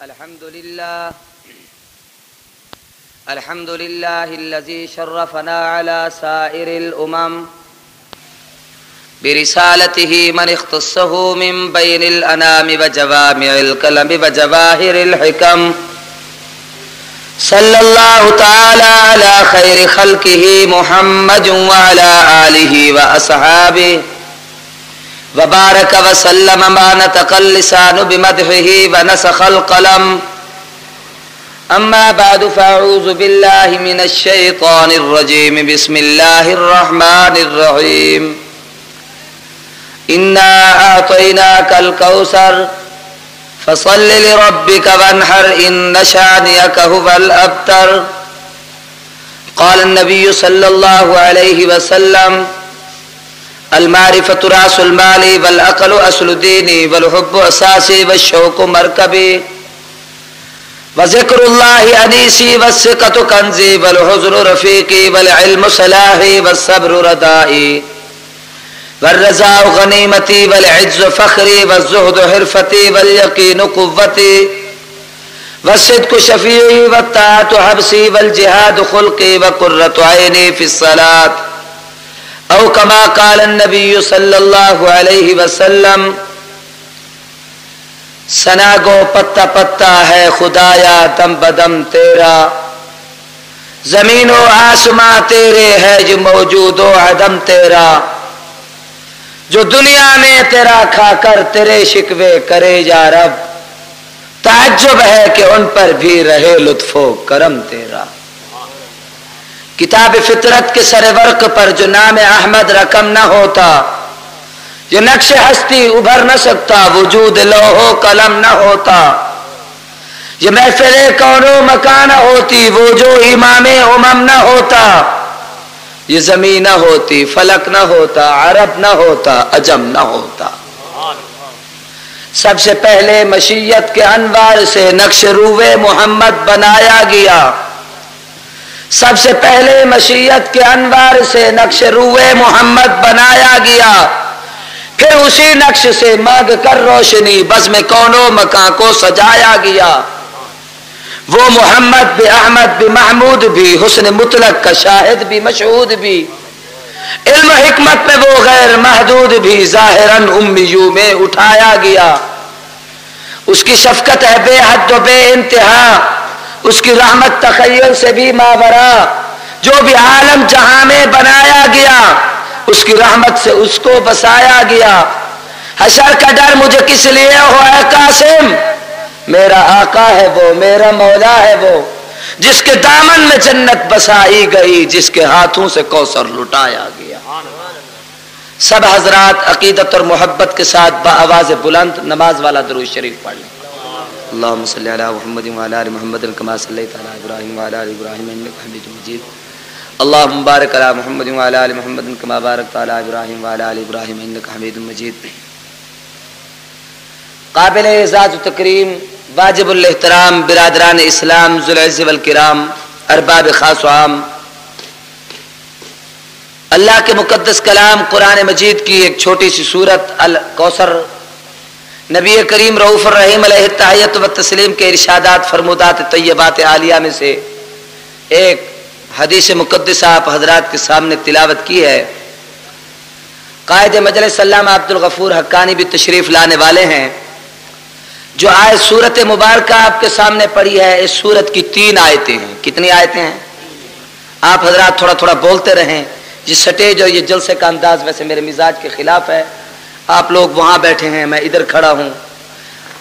الحمد لله الذي شرفنا على سائر الأمم برسالته من اختصه من بين الأنام وجوامع الكلم وجواهر الحكم صلى الله تعالى على خير خلقه محمد وعلى آله وأصحابه وبارك وسلم ما نطق اللسان بمدحه ونسخ القلم أما بعد فأعوذ بالله من الشيطان الرجيم بسم الله الرحمن الرحيم إنا أعطيناك الكوثر فصل لربك وانحر إن شانئك هو الأبتر قال النبي صلى الله عليه وسلم المعرفة رأس المال والعقل أصل الدين والحب أساسي والشوق مركبي وذكر الله أنيسي والثقة كنزي والحزن رفيقي والعلم صلاحي والصبر ردائي والرزاء غنيمتي والعجز فخري والزهد حرفتي واليقين قوتي والصدق شفيعي والطاعة حبسي والجهاد خلقي وقرة عيني في الصلاة او كما قال النبي صلی اللہ علیہ وسلم سنا گو پتا پتا ہے خدایا دم بدم تیرا زمین و آسماں تیرے ہے جو موجود و عدم تیرا جو دنیا میں تیرا کھا کر تیرے شکوے کرے جا رب تعجب ہے کہ ان پر بھی رہے لطف و کرم تیرا کتاب فطرت کے سر ورق پر جو نام احمد رقم نہ ہوتا یہ نقش ہستی ابھر نہ سکتا وجود لوح و قلم نہ ہوتا یہ محفل کون و مکان نہ ہوتی وہ جو امام امم نہ ہوتا یہ زمین نہ ہوتی فلک نہ ہوتا عرب نہ ہوتا عجم نہ ہوتا سب سے پہلے مشیت کے انوار سے نقش روئے محمد بنایا گیا سب سے پہلے مشیت کے انوار سے نقش روئے محمد بنایا گیا پھر اسی نقش سے مانگ کر روشنی بزم کون و مکان کو سجایا گیا وہ محمد بھی احمد بھی محمود بھی حسن مطلق کا شاہد بھی مشہود بھی علم حکمت میں وہ غیر محدود بھی ظاہراً امیوں میں اٹھایا گیا اس کی شفقت ہے بے حد و بے انتہا اس کی رحمت تخیل سے بھی ماورا جو بھی عالم جہاں میں بنایا گیا اس کی رحمت سے اس کو بسایا گیا حشر کا ڈر مجھے کس لیے ہو اے قاسم میرا آقا ہے وہ میرا مولا ہے وہ جس کے دامن میں جنت بسائی گئی جس کے ہاتھوں سے کوثر لٹایا گیا سب حضرات عقیدت اور محبت کے ساتھ بآواز بلند نماز والا درود شریف پڑھ لیں اللهم صل على محمد وعلى ال محمد كما صليت على ابراهيم وعلى ال ابراهيم انك حميد مجيد اللهم بارك على محمد وعلى ال محمد كما باركت على ابراهيم وعلى ال ابراهيم انك حميد مجيد قابل اعزاز و تکریم واجب الاحترام برادران اسلام ذو العز والکرام ارباب خاص و عام اللہ کے مقدس کلام قرآن مجید کی ایک چھوٹی سی سورت الکوثر نبی کریم رؤوف الرحیم علیہ التحیت و تسلیم کے ارشادات فرمودات طیبات عالیہ میں سے ایک حدیث مقدسہ آپ حضرات کے سامنے تلاوت کی ہے قائد مجلس علامہ عبد الغفور حقانی بھی تشریف لانے والے ہیں جو آیت سورت مبارکہ آپ کے سامنے پڑھی ہے اس سورت کی 3 آیتیں ہیں کتنی آیتیں ہیں آپ حضرات تھوڑا تھوڑا بولتے رہیں یہ سٹیج اور یہ جلسے کا انداز ویسے میرے مزاج کے خلاف ہے آپ لوگ وہاں بیٹھے ہیں میں ادھر کھڑا ہوں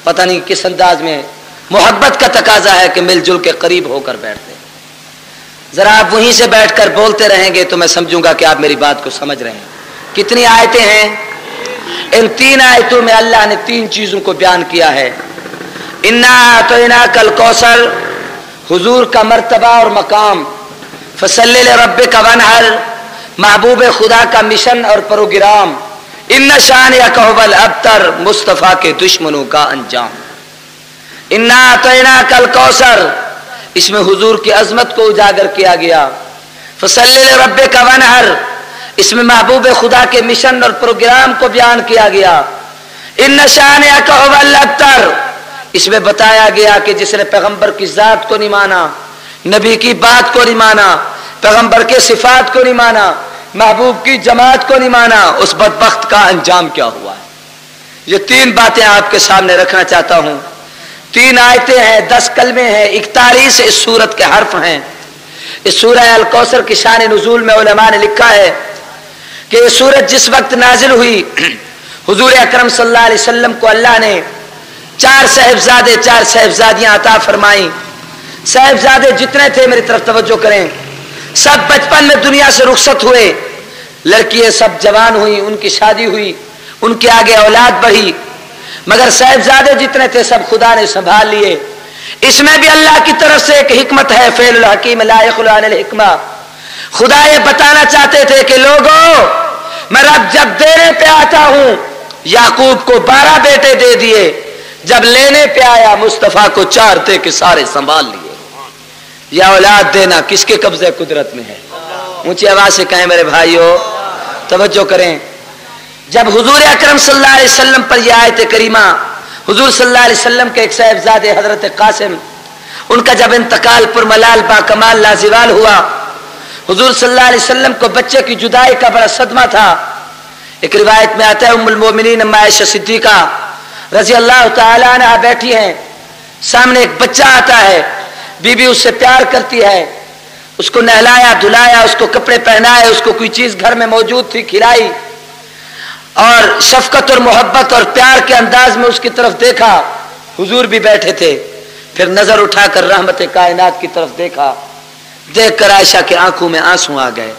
پتہ نہیں کس انداز میں محبت کا تقاضا ہے کہ مل جل کے قریب ہو کر بیٹھتے ہیں ذرا آپ وہیں سے بیٹھ کر بولتے رہیں گے تو میں سمجھوں گا کہ آپ میری بات کو سمجھ رہے ہیں کتنی آیتیں ہیں ان 3 آیتوں میں اللہ نے 3 چیزوں کو بیان کیا ہے انا اعطیناک الکوثر حضور کا مرتبہ اور مقام فصلی لربک وانحر محبوب خدا کا مشن اور پروگرام ان شانئک ھو الابتر مصطفیٰ کے دشمنوں کا انجام انا اعطیناک الکوثر اس میں حضور کی عظمت کو اجاگر کیا گیا فصلی لربک وانحر اس میں محبوب خدا کے مشن اور پروگرام کو بیان کیا گیا ان شانئک ھو الابتر اس میں بتایا گیا کہ جس نے پیغمبر کی ذات کو نہیں مانا، نبی کی بات کو نہیں مانا، پیغمبر کے صفات کو نہیں مانا، محبوب کی جماعت کو نہیں مانا، اس بدبخت کا انجام کیا ہوا ہے۔ یہ 3 باتیں آپ کے سامنے رکھنا چاہتا ہوں۔ 3 آیتیں ہیں، 10 کلمے ہیں، 41 اس سورت کے حرف ہیں۔ اس سورہ الکوثر کی شان نزول میں علماء نے لکھا ہے کہ یہ سورت جس وقت نازل ہوئی، حضور اکرم صلی اللہ علیہ وسلم کو اللہ نے 4 صاحبزادے 4 صاحبزادیاں عطا فرمائیں۔ صاحبزادے جتنے تھے میری طرف توجہ کریں، سب بچپن میں دنیا سے رخصت ہوئے، لڑکیاں سب جوان ہوئی، ان کی شادی ہوئی، ان کے آگے اولاد بڑھی، مگر صاحبزادے جتنے تھے سب خدا نے سنبھال لیے۔ اس میں بھی اللہ کی طرف سے ایک حکمت ہے، فعل الحکیم لا یخلو عن الحکمہ۔ خدا یہ بتانا چاہتے تھے کہ لوگوں، میں رب جب دینے پہ آتا ہوں، یعقوب کو 12 بیٹے دے دیے، جب لینے پہ آیا مصطفیٰ کو 4 تھے کہ سارے سنبھال لیے۔ یا اولاد دینا کس کے قبضے قدرت میں ہے؟ اونچی آواز سے کہیں میرے بھائیو، توجہ کریں۔ جب حضور اکرم صلی اللہ علیہ وسلم پر یہ آیت کریمہ، حضور صلی اللہ علیہ وسلم کے ایک صاحبزادے حضرت قاسم، ان کا جب انتقال پر ملال با کمال لازوال ہوا، حضور صلی اللہ علیہ وسلم کو بچے کی جدائی کا بڑا صدمہ تھا۔ ایک روایت میں آتا ہے ام المومنین اما عائشہ صدیقہ رضی اللہ تعالی عنہا بیٹھی ہیں، سامنے ایک بچہ آتا ہے، بی بی اس سے پیار کرتی ہے، اس کو نہلایا دھلایا، اس کو کپڑے پہنائے، اس کو کوئی چیز گھر میں موجود تھی کھلائی، اور شفقت اور محبت اور پیار کے انداز میں اس کی طرف دیکھا۔ حضور بھی بیٹھے تھے، پھر نظر اٹھا کر رحمت کائنات کی طرف دیکھا، دیکھ کر عائشہ کے آنکھوں میں آنسو آ گئے۔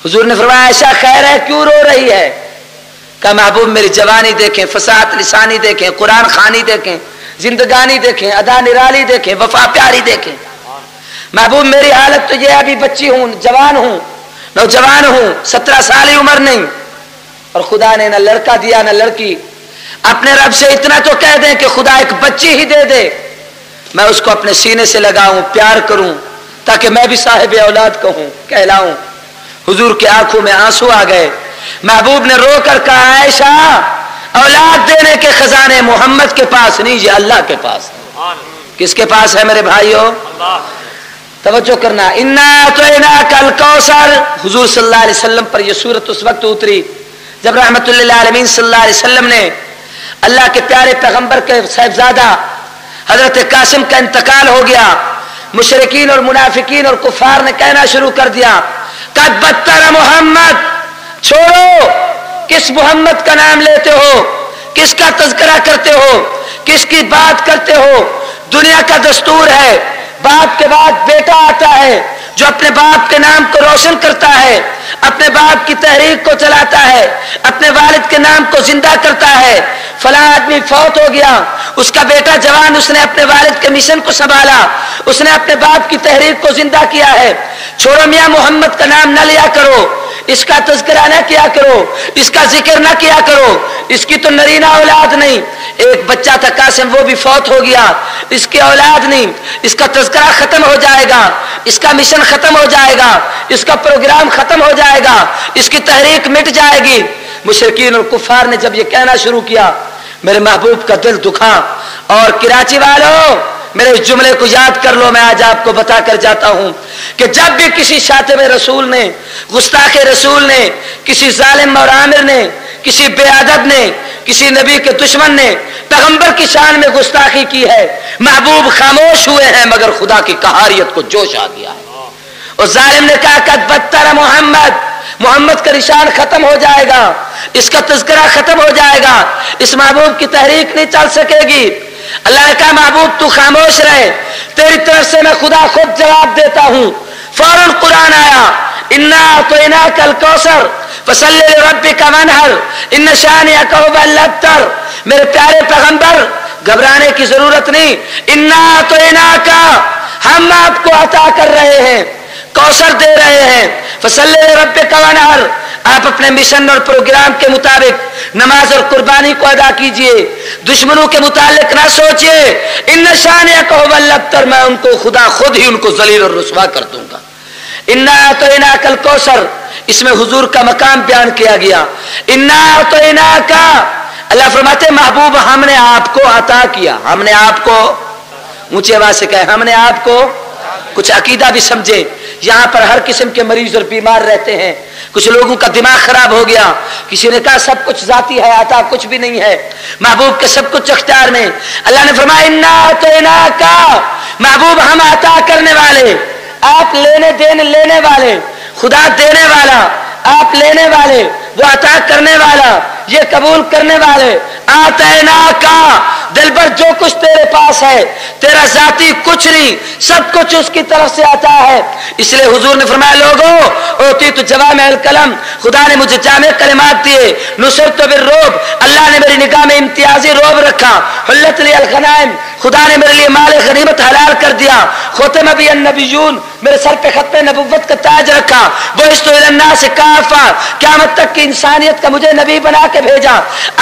حضور نے فرمایا عائشہ خیر ہے، کیوں رو رہی ہے؟ کہا محبوب میری جوانی دیکھیں، فصاحت لسانی دیکھیں، قرآن خوانی دیکھیں، زندگانی دیکھیں، ادا نرالی دیکھیں، وفا پیاری دیکھیں۔ محبوب میری حالت تو یہ ابھی بچی ہوں، جوان ہوں، نوجوان ہوں، 17 سال ہی عمر نہیں، اور خدا نے نہ لڑکا دیا نہ لڑکی۔ اپنے رب سے اتنا تو کہہ دیں کہ خدا ایک بچی ہی دے دے، میں اس کو اپنے سینے سے لگاؤں، پیار کروں، تاکہ میں بھی صاحب اولاد کہلاؤں۔ حضور کے آنکھوں میں آنسو آ گئے۔ محبوب نے رو کر کہا عائشہ اولاد دینے کے خزانے محمد کے پاس نہیں، یہ اللہ کے پاس ہے۔ کس کے پاس ہے میرے بھائیوں؟ توجہ کرنا۔ انا اعطیناک الکوثر، حضور صلی اللہ علیہ وسلم پر یہ سورت اس وقت اتری جب رحمت للعالمین صلی اللہ علیہ وسلم نے اللہ کے پیارے پیغمبر کے صاحبزادہ حضرت قاسم کا انتقال ہو گیا۔ مشرکین اور منافقین اور کفار نے کہنا شروع کر دیا قد بدتر محمد، چھوڑو، کس محمد کا نام لیتے ہو، کس کا تذکرہ کرتے ہو، کس کی بات کرتے ہو؟ دنیا کا دستور ہے باپ کے بعد بیٹا آتا ہے جو اپنے باپ کے نام کو روشن کرتا ہے، اپنے باپ کی تحریک کو چلاتا ہے، اپنے والد کے نام کو زندہ کرتا ہے۔ فلاں آدمی فوت ہو گیا، اس کا بیٹا جوان، اس نے اپنے والد کے مشن کو سنبھالا، اس نے اپنے باپ کی تحریک کو زندہ کیا ہے۔ چھوڑو میاں محمد کا نام نہ لیا کرو، اس کا تذکرہ نہ کیا کرو، اس کا ذکر نہ کیا کرو، اس کی تو نرینہ اولاد نہیں۔ ایک بچہ تھا قاسم، وہ بھی فوت ہو گیا، اس کی اولاد نہیں، اس کا تذکرہ ختم ہو جائے گا، اس کا مشن ختم ہو جائے گا، اس کا پروگرام ختم ہو جائے گا، اس کی تحریک مٹ جائے گی۔ مشرکین اور کفار نے جب یہ کہنا شروع کیا میرے محبوب کا دل دکھا۔ اور کراچی والوں میرے اس جملے کو یاد کر لو، میں آج آپ کو بتا کر جاتا ہوں کہ جب بھی کسی شاتم رسول نے، گستاخ رسول نے، کسی ظالم اور عامر نے، کسی بے ادب نے، کسی نبی کے دشمن نے پیغمبر کی شان میں گستاخی کی ہے، محبوب خاموش ہوئے ہیں، مگر خدا کی قہاریت کو جوش آ گیا ہے۔ اور ظالم نے کہا قد بدتر محمد، محمد کا نشان ختم ہو جائے گا، اس کا تذکرہ ختم ہو جائے گا، اس محبوب کی تحریک نہیں چل سکے گی۔ اللہ نے کہا محبوب تو خاموش رہے، تیری طرف سے میں خدا خود جواب دیتا ہوں۔ فوراً قرآن آیا انا اعطیناک الکوثر فصلی لربک وانحر ان شانئک هو الابتر۔ میرے پیارے پیغمبر گھبرانے کی ضرورت نہیں، انا اعطیناک، ہم آپ کو عطا کر رہے ہیں، کوثر دے رہے ہیں، فصلی لربک وانحر، آپ اپنے مشن اور پروگرام کے مطابق نماز اور قربانی کو ادا کیجئے، دشمنوں کے متعلق نہ سوچئے، ان شانئک هو الابتر، میں ان کو خدا خود ہی ان کو ذلیل اور رسوا کر دوں گا۔ انا اعطیناک الکوثر، اس میں حضور کا مقام بیان کیا گیا۔ انا اعطیناک अल्लाह फरमाते महबूब हमने आपको अता किया, हमने आपको, ऊंचे आवाज से कहे हमने आपको। कुछ अकीदा भी समझे, यहां पर हर किस्म के मरीज और बीमार रहते हैं। कुछ लोगों का दिमाग खराब हो गया, किसी ने कहा सब कुछ जाती है, आता कुछ भी नहीं है, महबूब के सब कुछ अख्तियार में। अल्लाह ने फरमाया इन्ना अतैना का, महबूब हम अता करने वाले, आप लेने वाले, खुदा देने वाला, आप लेने वाले, वो अता करने वाला, ये कबूल करने वाले। आतैना का, दिल पर जो कुछ तेरे पास है, तेरा जाती कुछ नहीं, सब कुछ उसकी तरफ से आता है। इसलिए हुजूर ने फरमाया लोगों ओती तो जवामिअल कलम, खुदा ने मुझे जामे कलिमात दिए, नुसरत बिर्रोब, अल्लाह ने मेरी निगाह में इम्तियाजी रोब रखा, हुल्लत लियल गनाइम, खुदा ने मेरे लिए माल गनीमत हलाल कर दिया, खुतम बिन नबियून, मेरे सर पे खत्म नबुव्वत का ताज रखा, वो इस्तुलन्नास से काफा, क़यामत तक की इंसानियत का मुझे नबी बना के भेजा।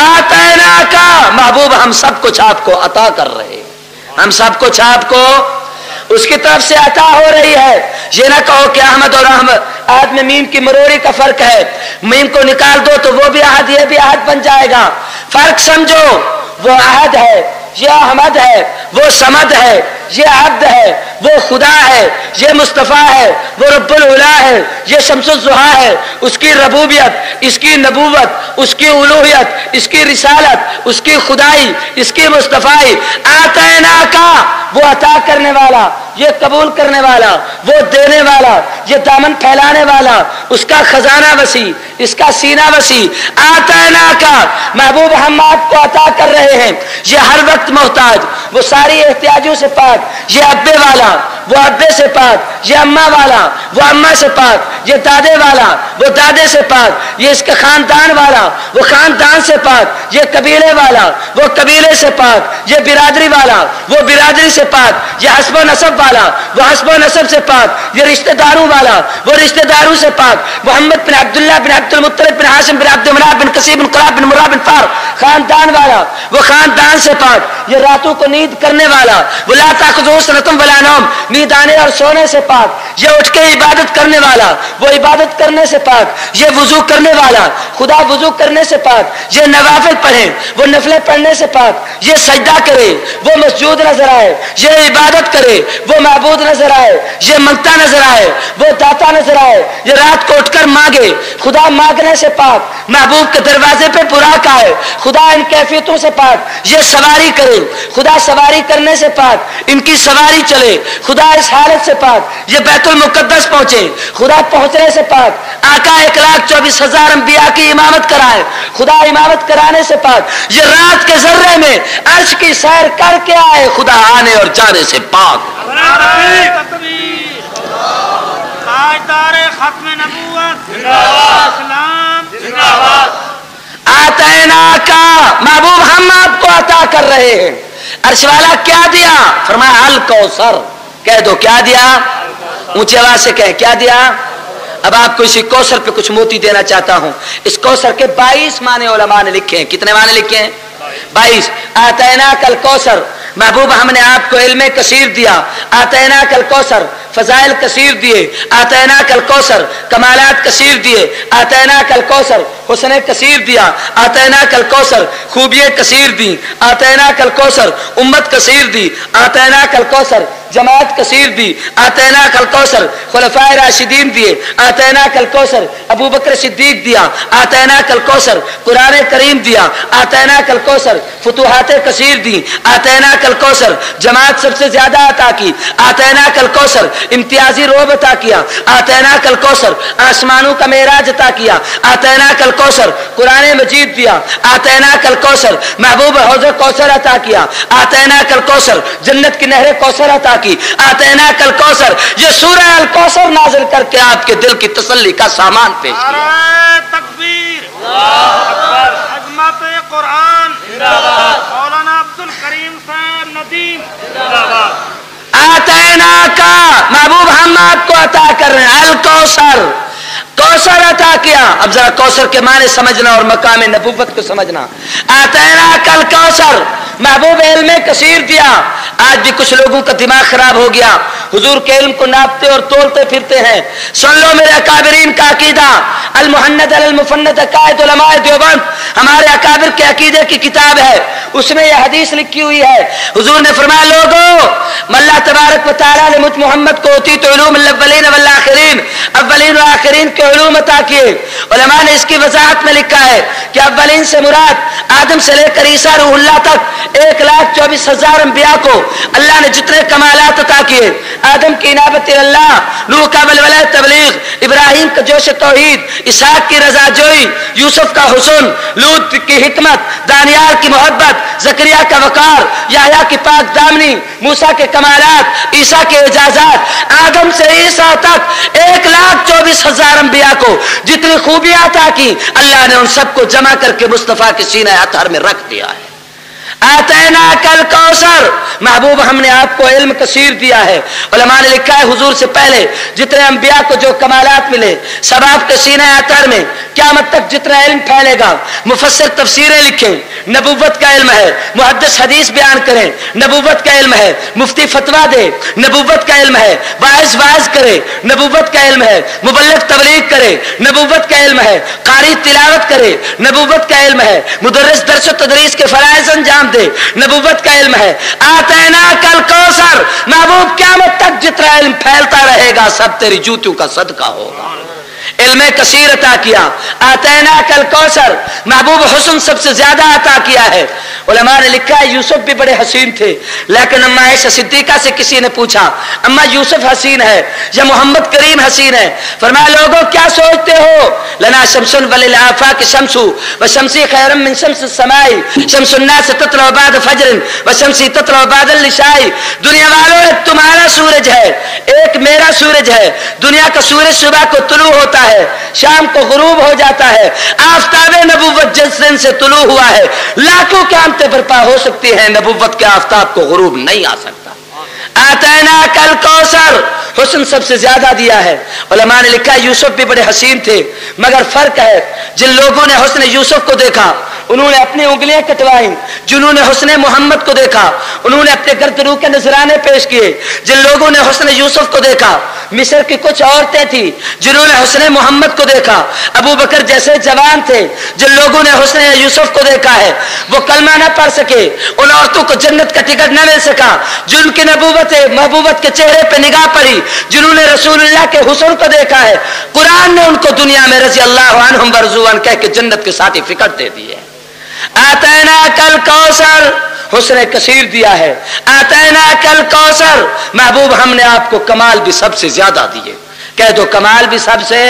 आतैना का, महबूब हम सब कुछ आपको अता कर रहे, हम सब कुछ आपको उसकी तरफ से अता हो रही है। ये ना कहो कि अहमद और अहद में मीम की मरोड़ी का फर्क है, मीम को निकाल दो तो वो भी अहद ये भी अहद बन जाएगा। फर्क समझो, वो अहद है, ये अहमद है, वो समद है, ये अब्द है, वो खुदा है, ये मुस्तफ़ा है, वो रब्बुल उला है, ये शम्सुज़्ज़ुहा है। उसकी रबूबियत, इसकी नबूवत, उसकी उलूहियत, इसकी रिसालत, उसकी खुदाई, इसकी मुस्तफ़ाई। आतैना का, वो अता करने वाला, ये कबूल करने वाला, वो देने वाला, ये दामन फैलाने वाला, उसका खजाना वसी, इसका सीना वसी। आतैना का, महबूब हम आपको अता कर रहे हैं, ये हर वक्त मोहताज, वो सारी एहतियाजों से पाक, ये अब्बे वाला, वो अब्बे से पाक, ये अम्मा वाला, वो अम्मा से पाक, ये दादे वाला, वो दादे से पाक, ये इसके खानदान वाला, वो खानदान से पाक, ये कबीले वाला, वो कबीले से पाक, ये बिरादरी वाला, वो बिरादरी से पाक, ये हस्ब नसब वाला, वो हस्ब नसब से पाक, ये रिश्तेदारों वाला, वो रिश्तेदारों से पाक। मोहम्मद बिन अब्दुल्लाह बिन अब्दुल मुत्तलिब बिन हाशिम बिन अब्द मनाफ बिन कसीब बिन कुराब बिन मुराब बिन फार, खानदान वाला, वो खानदान से पाक। ये रातों को नींद करने वाला, वो ला ताखुज़ुहु सनतुन वला नौम, नींद आने और सोने से पाक। ये उठ के इबादत करने वाला, वो इबादत करने से पाक। ये वुजू करने वाला, खुदा वुजू करने से पाक। ये नवाफिल पढ़े, वो नफले पढ़ने से पाक। ये सजदा करे, वो मस्जूद नजर आए। ये इबादत करे, वो महबूद नजर आए। ये मंगता नजर आए, वो दाता नजर आए। ये रात को उठकर मांगे, खुदा मांगने से पाक। महबूब के दरवाजे पे बुराक आए, खुदा इन कैफियतों से पाक। ये सवारी करे, खुदा सवारी करने से पाक। इनकी सवारी चले, खुदा इस हालत से पाक। ये बैतुल मुकद्दस पहुंचे, खुदा पहुंचने से पाक। आका 1,24,000 अंबिया की इमामत कराए, खुदा इमामत कराने से पाक। ये रात के जर्रे में अर्श की सैर करके आए, खुदा आने और जाने से पाक। आतैना का, महबूब हम आपको अता कर रहे हैं। अर्श वाला क्या दिया? फरमाया अल कौसर। कह दो क्या दिया, ऊंची आवाज से कहे क्या दिया। अब आपको इसी कौसर पे कुछ मोती देना चाहता हूं। इस कौसर के 22 माने उलमा ने लिखे हैं। कितने माने लिखे हैं? 22। आतैना कल कौसर, महबूब हमने आपको इल्म कसीर दिया। आतैना कल कौसर, फजाइल कसीर दिए। आतैना कल कौसर, कमालात कसीर दिए। आतैना कल कौसर, हुस्न कसीर दिया। आतैना कल कौसर, खूबियां कसीर दी। आतैना कल कौसर, उम्मत कसीर दी। आतैना कल कौसर, जमात कसीर दी। आतैना कल कौसर, खुलफाए राशिदीन दिए। आतैना कल कौसर, अबू बकर सिद्दीक दिया। आतैना कल कौसर, कुरान करीम दिया। आतैना कल कौसर, फुतुहात कसीर दी। आतैना कल कौसर, जमात सबसे ज्यादा अता की। आतैना कल कौसर, इम्तियाजी रोब अता किया। आतैना कल कौसर, आसमानों का मेराज अता किया। आतैना कल कौसर, कुरान मजीद दिया। आतैना कल कौसर, महबूब हौज़ कौसर अता किया। आतैना कल कौसर, जन्नत की नहर कौसर अता की। आतैना कल कौसर, ये सूरह अल कौसर नाज़िल करके आपके दिल की तसल्ली का सामान पेश किया। तकबीर, अज़मत कुरान जिंदाबाद, मौलाना अब्दुल करीम साहब नदीम जिंदाबाद। आतैना का, महबूब हम आपको अता कर रहे हैं अल कौसर। कौसर अता किया। अब जरा कौसर के माने समझना और मकाम नबुव्वत को समझना। आतैना कल कौसर, महबूब इल्म कसीर दिया। आज भी कुछ लोगों का दिमाग खराब हो गया, हुजूर के इल्म को नापते और तोलते फिरते हैं। सुन लो मेरे अकाबिरीन का अकीदा, अल मुहन्नद अल मुफन्नद अकायद उलमाए देवबंद, हमारे अकाबिर के अकीदे की किताब है, उसमें यह हदीस लिखी हुई है। हुजूर ने फरमाया, लोगों अल्लाह तबारक व तआला ने मुझ मोहम्मद को उतीत उलूम अव्वलीन वल आखिरीन, अव्वलीन व आखिरीन के उलूम अता किए। उलमा ने इसकी वजाहत में लिखा है कि अव्वलीन से मुराद आदम से लेकर ईसा रूहुल्लाह तक 1,24,000 अंबिया को अल्लाह ने जितने कमालात अता किए, आदम की इनाबत अल्लाह, नूह का वलवला तबलीग, इब्राहिम का जोश तौहीद, इसहाक की रजाजोई, यूसुफ का हुस्न, लूत की हिकमत, दानियाल की मोहब्बत, जकरिया का वकार, याह्या की पाक दामनी, मूसा के कमालात, ईसा के इजाजात, आदम से ईसा तक 1,24,000 अंबिया को जितनी खूबियां अता की, अल्लाह ने उन सबको जमा करके मुस्तफा के सीने अतहर में रख दिया है। आतैना कल कौसर, महबूब हमने आपको इल्म कसीर दिया है। उलमा ने लिखा है हुजूर से पहले जितने अंबिया को जो कमालात मिले सब आपके सीने अतहर में, क़यामत तक जितना इल्म फैलेगा, मुफस्सिर तफसीरें लिखें, नबुव्वत का इल्म है, मुहद्दिस हदीस बयान करें, नबुव्वत का इल्म है, मुफ्ती फतवा दे, नबुव्वत का इल्म है, वाइज करे, नबुव्वत का इल्म है, मुबल्लिग तबलीग करे, नबुव्वत का इल्म है, कारी तिलावत करे, नबुव्वत का इल्म है, मुदर्रिस दर्स व तदरीस के फराइज़ अंजाम दे, नबुव्वत का इल्म है। आतैना कल कौसर, महबूब क़यामत तक जितना इल्म फैलता रहेगा सब तेरी जूतियों का सदका होगा। इल्म कसीर अता किया। आतैना कल कौसर, महबूब हुस्न सबसे ज्यादा अता किया है। उलमा ने लिखा है यूसुफ भी बड़े हसीन थे, लेकिन अम्मा आयशा सिद्दीका से किसी ने पूछा, अम्मा यूसुफ हसीन है या मोहम्मद करीम हसीन है? फरमाया, लोगों क्या सोचते हो, लना शमसुन वलिल आफाक शमसु व शमसी खैरम मिन शम्स समाई, शमसुन नास ततला बाद फजर व शमसी ततला बाद लिशाई। दुनिया वालों, एक तुम्हारा सूरज है, एक मेरा सूरज है। दुनिया का सूरज सुबह को तुलू होता है, शाम को गुरूब हो जाता है। आफताबे नबुव्वत जिस दिन से तुलू हुआ है, लाखों क़यामतें बर्पा हो सकती हैं, नबुव्वत के आफताब को गुरूब नहीं आ सकता। आतैना कल कौसर, हुस्न सबसे ज्यादा दिया है। उलमा ने लिखा यूसुफ भी बड़े हसीन थे, मगर फर्क है, जिन लोगों ने हुस्न यूसुफ को देखा उन्होंने अपनी उंगलियां कटवाई, जिन्होंने हुस्न मोहम्मद को देखा उन्होंने अपने गर्दनों के नजराने पेश किए। जिन लोगों ने हुस्न यूसुफ को देखा, मिस्र की कुछ औरतें थी जिन्होंने हुस्न मोहम्मद को देखा, अबू बकर जैसे जवान थे जिन लोगों ने हुस्न यूसुफ को देखा है, वो कलमा न पढ़ सके, उन औरतों को जन्नत का टिकट न मिल सका। जिनकी महबूबत के चेहरे पे निगाह पड़ी, जिन्होंने रसूलुल्लाह के हुस्न को देखा है, कुरान ने उनको दुनिया में रज़ी अल्लाहु अन्हुम बरज़ुअन कह के जन्नत के सर्टिफिकेट दे दिए। आतैना कल कौसर, हुस्न कसीर दिया है। आतैना कल कौसर, महबूब हमने आपको कमाल भी सबसे ज्यादा दिए। कह दो कमाल भी सबसे।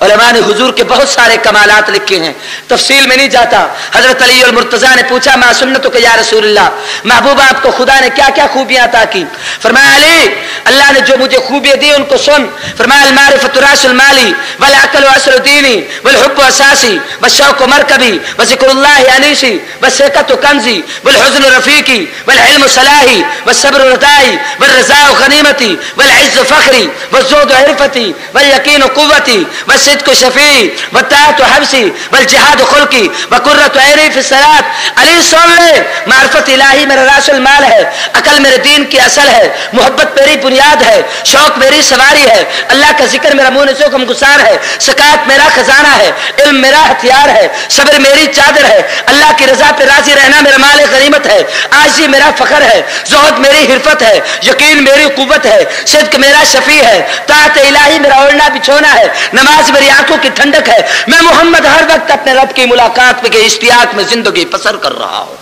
उलमा ने हुजूर के बहुत सारे कमालात लिखे हैं, तफसील में नहीं जाता। हजरत अली और मुर्तजा ने पूछा, मा सुन्नतु के या रसूलल्लाह, महबूब आपको खुदा ने क्या क्या खूबियां अता की? फरमाया, अली, अल्लाह ने जो मुझे खूबियां दी उनको सुन। फरमाया, अल मारिफतु रासुल माली वल अक्ल असलु दीनी वल हुब्बु असासी व शौक़ु मरकबी व ज़िक्रुल्लाहि अनीसी व सिक़तु कंज़ी वल हुज़्नु रफ़ीक़ी वल इल्मु सलाही व सब्रु रदाई वल रज़ाउ गनीमती वल इज़्ज़ु फ़ख़्री व ज़ुहदु इरफ़ती वल यक़ीनु क़ुव्वती व सिद्क़ु शफ़ी व ताअतु हब्सी वल जिहादु ख़ुल्क़ी व क़ुर्रतु ऐनी फ़ी सलात। अली सुन ले, मारिफत इलाही मेरा रासुल माल है, अकल मेरे दीन की असल है, मोहब्बत मेरी बुनियाद है, शौक मेरी सवारी है, अल्लाह का जिक्र मेरा मुँह से गमगुसार है, सकात मेरा खजाना है, इल्म मेरा हथियार है, सब्र मेरी चादर है, अल्लाह की रजा पे राजी रहना मेरा माल गनीमत है, आजी मेरा फखर है, ज़ुहद मेरी हिरफत है, यकीन मेरी कुव्वत है, सिद्क मेरा शफी है, ताअत इलाही मेरा ओढ़ना बिछोना है, नमाज मेरी आंखों की ठंडक है। मैं मोहम्मद हर वक्त अपने रब की मुलाकात के इश्तियाक में जिंदगी बसर कर रहा हूं।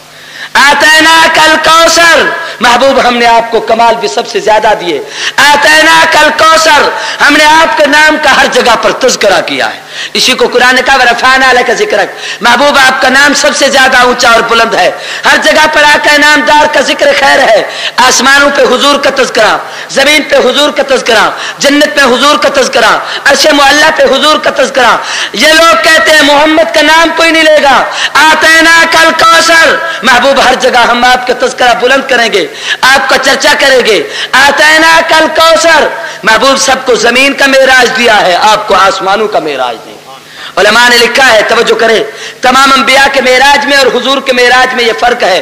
आतैना कल कौसर, महबूब हमने आपको कमाल भी सबसे ज्यादा दिए। आतैना कल कौसर, हमने आपके नाम का हर जगह पर तज़किरा किया है। इसी को कुरान ने कहा वरफ़अना लका ज़िक्रक, महबूब आपका नाम सबसे ज्यादा ऊंचा और बुलंद है। हर जगह पर आका नामदार का जिक्र खैर है। आसमानों पे हुजूर का तज़किरा, जमीन पे हुजूर का तज़किरा, जन्नत में हुजूर का तज़किरा, अर्शे मुअल्ला पे हुजूर का तज़किरा। ये लोग कहते हैं मोहम्मद का नाम कोई नहीं लेगा। आतैना कल कौसर, महबूब हर जगह हम आपका तज़किरा बुलंद करेंगे, आपका चर्चा करेंगे। आतैना कल कौसर, महबूब सबको जमीन का मेराज दिया है, आपको आसमानों का मेराज दिया। उलमा ने लिखा है, तवज्जो करें, तमाम अंबिया के मेराज में और हुजूर के मेराज में यह फर्क है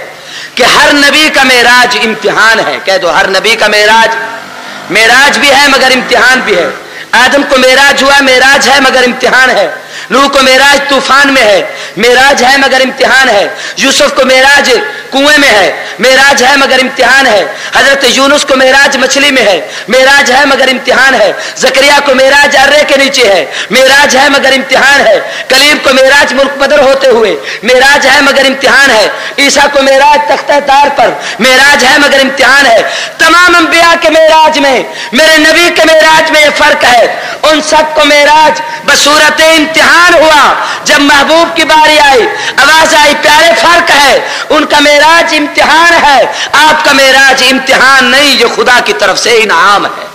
कि हर नबी का मेराज इम्तिहान है। कह दो, हर नबी का मेराज भी है मगर इम्तिहान भी है। आदम को मेराज हुआ, मेराज है मगर इम्तिहान है। नूह को मेराज तूफान में है, मेराज है मगर इम्तिहान है। यूसुफ को मेराज कुएं में है, मेराज है मगर इम्तिहान है। हजरत यूनुस को मेराज मछली में है, मेराज है मगर इम्तिहान है। जकरिया को मेराज अर्रे के नीचे है, मेराज है मगर इम्तिहान है। कलीम को मेराज मुल्क बदर होते हुए, मेराज है मगर इम्तिहान है। ईसा को मेराज तख्ते तार पर, मेराज है मगर इम्तिहान है। तमाम अंबिया के मेराज में, मेरे नबी के मेराज में यह फर्क है। उन सबको मेराज बसूरत इम्तिहान हुआ। जब महबूब की बारी आई, आवाज आई, प्यारे फर्क है। उनका मेराज इम्तिहान है, आपका मेराज इम्तिहान नहीं, ये खुदा की तरफ से इनाम है।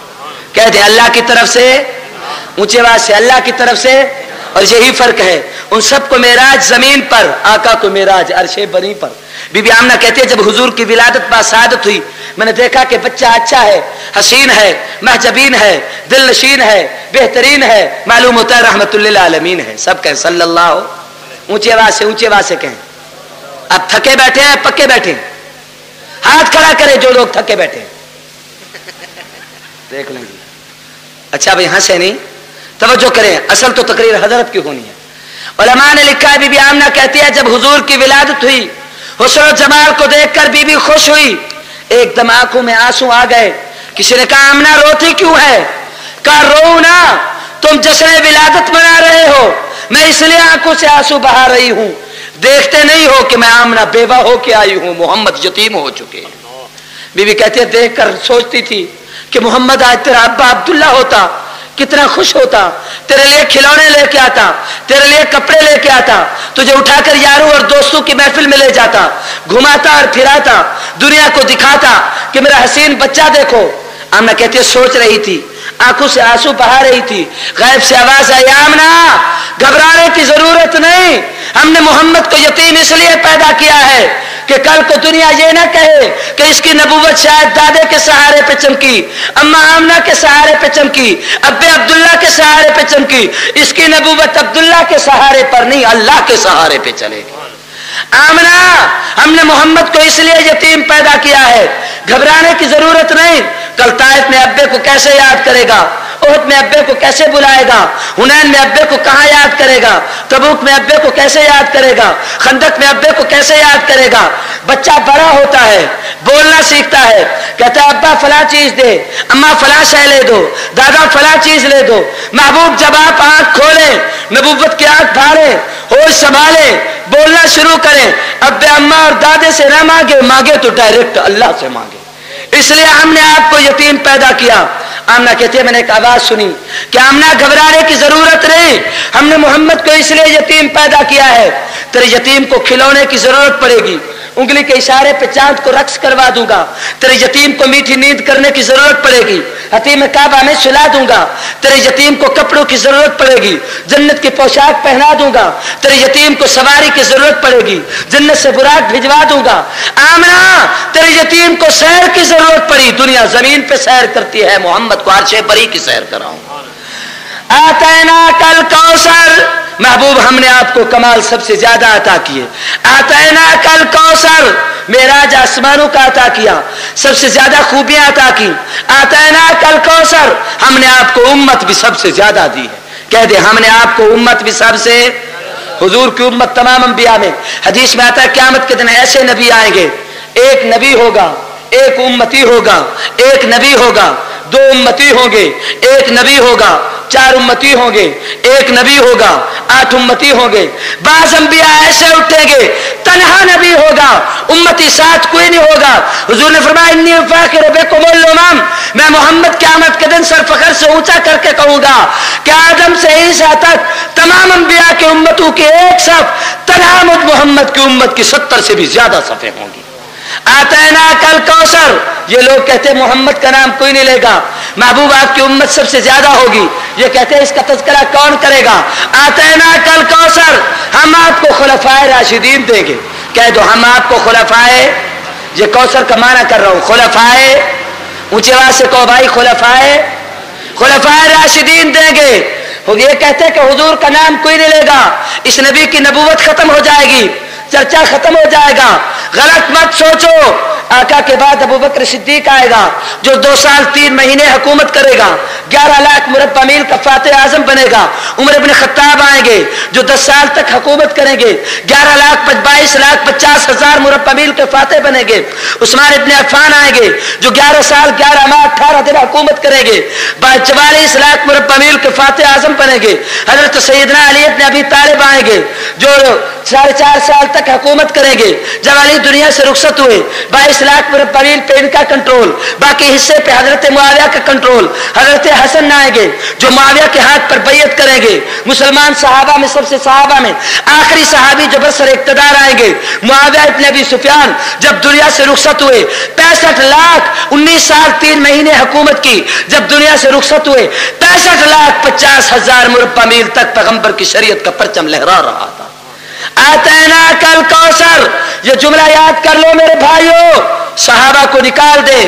कहते अल्लाह की तरफ से, ऊंचे आवाज से, अल्लाह की तरफ से। और यही फर्क है। उन सबको मेराज जमीन पर, आका को मेराज अर्शे बनी पर। बीबी आमना कहती है, जब हुजूर की विलादत बासादत हुई, मैंने देखा कि बच्चा अच्छा है, हसीन है, महजबीन है, दिल नशीन है, बेहतरीन है, मालूम होता है रहमतुल्लिल आलमीन है। सब कहें सल्लल्लाहु, ऊंची आवाज से कहें। अब थके बैठे हैं, पक्के बैठे, हाथ खड़ा करें जो लोग थके बैठे, देख लेंगे। अच्छा भाई हंसे नहीं, तवज्जो करें, असल तो तकरीर हजरत की होनी है। उलमा ने लिखा है, बीबी आमना कहती है, जब हुजूर की विलादत हुई, हुस्न जमाल को देखकर बीबी खुश हुई, एकदम आंखों में आंसू आ गए। किसी ने कहा आमना रोती क्यों है? कहा रो ना, तुम जश्न विलादत मना रहे हो, मैं इसलिए आंखों से आंसू बहा रही हूं। देखते नहीं हो कि मैं आमना बेवा होके आई हूं, मोहम्मद यतीम हो चुके। बीबी कहती है, देख कर सोचती थी कि मोहम्मद आज तेरा अब्बा अब्दुल्ला होता, कितना खुश होता, तेरे लिए खिलौने लेके आता, तेरे लिए कपड़े लेके आता, तुझे उठाकर यारों और दोस्तों की महफिल में ले जाता, घुमाता और फिराता, दुनिया को दिखाता कि मेरा हसीन बच्चा देखो। आमना कहती है, सोच रही थी, आंखों से आंसू बहा रही थी, गैब से आवाज आई, आमना घबराने की जरूरत नहीं, हमने मोहम्मद को यतीम इसलिए पैदा किया है कि कल को दुनिया ये ना कहे कि इसकी नबूवत शायद दादे के सहारे पे चमकी, अम्मा आमना के सहारे पे चमकी, अब्बे अब्दुल्ला के सहारे पे चमकी। इसकी नबूवत अब्दुल्ला के सहारे पर नहीं, अल्लाह के सहारे पे चलेगी। आमना हमने मोहम्मद को इसलिए यतीम पैदा किया है, घबराने की जरूरत नहीं। कल ताइफ में अब्बे को कैसे याद करेगा, उहद में अब्बे को कैसे बुलाएगा, हुनैन में अब्बे को कहां याद करेगा, तबूक में अब्बे को कैसे याद करेगा, खंदक में अब्बे को कैसे याद करेगा। बच्चा बड़ा होता है, बोलना सीखता है, कहता है अब्बा फला चीज दे, अम्मा फला शय ले दो, दादा फला चीज ले दो। महबूब जब आप आंख खोलें, नबूवत की आंख फाड़ें, होश संभाले, बोलना शुरू करें, अब्बे अम्मा और दादे से ना मांगे तो डायरेक्ट अल्लाह से मांगे। इसलिए हमने आपको यतीम पैदा किया। आमना कहती है, मैंने एक आवाज सुनी कि आमना घबराने की जरूरत नहीं, हमने मोहम्मद को इसलिए यतीम पैदा किया है, तेरे यतीम को खिलौने की जरूरत पड़ेगी, उंगली के इशारे पे चांद को रक्स करवा दूंगा, तेरे यतीम को मीठी नींद करने की जरूरत पड़ेगी, हतीम काबा में सुला दूंगा, तेरे यतीम को कपड़ों की जरूरत पड़ेगी, जन्नत की पोशाक पहना दूंगा, तेरे यतीम को सवारी की जरूरत पड़ेगी, जन्नत से बुराक भिजवा दूंगा। आमना तेरे यतीम को सैर की जरूरत पड़ी, दुनिया जमीन पे सैर करती है, मोहम्मद को अर्शे परी की सैर कराऊं। आतैना कल कौसर, महबूब हमने आपको कमाल सबसे ज्यादा अता किए। आतैना कल कौसर, मेराज आसमानों का अता किया, सबसे ज्यादा खूबियां अता की। आतैना कल कौसर, हमने आपको उम्मत भी सबसे ज्यादा दी है। कह दे हमने आपको उम्मत भी सबसे, हुजूर की उम्मत तमाम अंबिया में, हदीस में आता है क़यामत के दिन ऐसे नबी आएंगे, एक नबी होगा, एक उम्मती होगा, एक नबी होगा, दो उम्मती होंगे, एक नबी होगा, 4 उम्मती होंगे, 1 नबी होगा, 8 उम्मती होंगे। बाज़ अंबिया ऐसे उठेंगे, तन्हा नबी होगा, उम्मती साथ कोई नहीं होगा। हुजूर ने फरमाया इन्नी फाखिर बिकुमुल उमम, मैं मोहम्मद क़यामत के दिन सर फखर से ऊंचा करके कहूंगा कि आदम से ईसा तक तमाम अंबिया के उम्मतों की एक सफ, तन्हा मुझ मोहम्मद की उम्मत की 70 से भी ज्यादा सफ़े होंगी। आतैना कल कौसर, ये लोग कहते हैं मोहम्मद का नाम कोई नहीं लेगा, महबूब आपकी उम्मत सबसे ज्यादा होगी, ये कहते हैं इसका तज़किरा कौन करेगा। आतैना कल कौसर, हम आपको खुलफाए राशिदीन देंगे। कह दो हम आपको खुलफाए, ये कौसर का माना कर रहा हूं, खुलफाए, ऊंचे आवाज से कहो भाई, खुलफाए राशिदीन देंगे। ये कहते हैं कि हुजूर का नाम कोई नहीं लेगा, इस नबी की नबूवत खत्म हो जाएगी, चर्चा खत्म हो जाएगा। गलत मत सोचो, आका के बाद अबू बकर सिद्दीक आएगा जो 2 साल 3 महीने हुकूमत करेगा, 11 लाख मुरब्बा मील का फातिह आजम बनेगा। उमर इब्न खत्ताब आएंगे जो 10 साल तक हुकूमत करेंगे, 22 लाख 50 हजार मुरब्बा मील के फातिह बनेंगे। उस्मान इब्न अफ़्फ़ान आएंगे जो 11 साल 11 माह 18 दिन हुकूमत करेंगे, 44 लाख मुरब्बा मील के फातिह आजम बनेंगे। हजरत सैयदना अली इब्न अबी तालिब आएंगे जो 4.5 साल तक हुकूमत करेंगे। जब अली दुनिया से रुखसत हुए 22 लाख मुरब्बा मील पे इनका कंट्रोल, बाकी हिस्से पे हजरत मुआविया का कंट्रोल। हजरत हसन आएंगे जो मुआविया के हाथ पर बैयत करेंगे। मुसलमान सहाबा में सबसे सहाबा में आखिरी सहाबी जो बरसर इक़्तिदार आएंगे मुआविया इब्न अबी सुफियान। जब दुनिया से रुखसत हुए 65 लाख 19 साल 3 महीने हुकूमत की, जब दुनिया से रुखसत हुए 65 लाख 50 हजार मुरब्बा मील तक पैगंबर की शरीयत का परचम लहरा रहा था। आतैना कल कौसर, ये जुमला याद कर लो मेरे भाइयों। सहाबा को निकाल दे,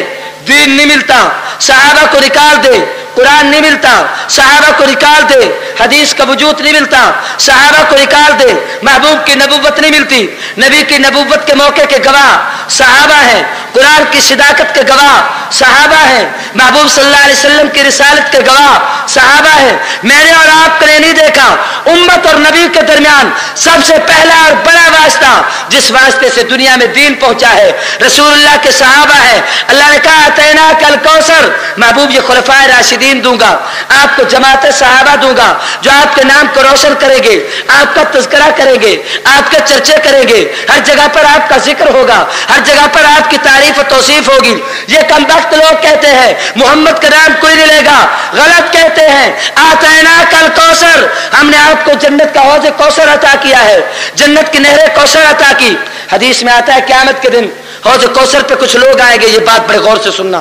दीन नहीं मिलता, सहाबा को निकाल दे, कुरान नहीं मिलता, सहाबा को निकाल दे, हदीस का वजूद नहीं मिलता, सहाबा को निकाल दे, महबूब की नबूवत नहीं मिलती। नबी की नबूवत के मौके के गवाह सहाबा हैं, कुरान की सिदाकत के गवाह सहाबा हैं, महबूब सल्लल्लाहु अलैहि वसल्लम की रिसालत के गवाह सहाबा हैं। मैंने और आपने नहीं देखा, उम्मत और नबी के दरमियान सबसे पहला और बड़ा वास्ता जिस वास्ते से दुनिया में दीन पहुंचा है रसूलुल्लाह के सहाबा है। अल्लाह ने कहा आतैना कल कौसर, महबूब ये खुलफाए राशिदीन दूंगा, आपको जमात सहाबा दूंगा जो आपके नाम को रोशन करेंगे, आपका तज़किरा करेंगे, आपके चर्चे करेंगे, हर जगह पर आपका जिक्र होगा, हर जगह पर आपकी तारीफ और तौसीफ होगी। ये कमबख्त लोग कहते हैं मोहम्मद का नाम कोई नहीं लेगा, गलत कहते हैं। आतैना कल कौसर, हमने आपको जन्नत का हौज़ कौसर अता किया है, जन्नत की नहर कौसर अता की। हदीस में आता है क़यामत के दिन हौज़ कौसर पे कुछ लोग आएंगे, ये बात बड़े गौर से सुनना,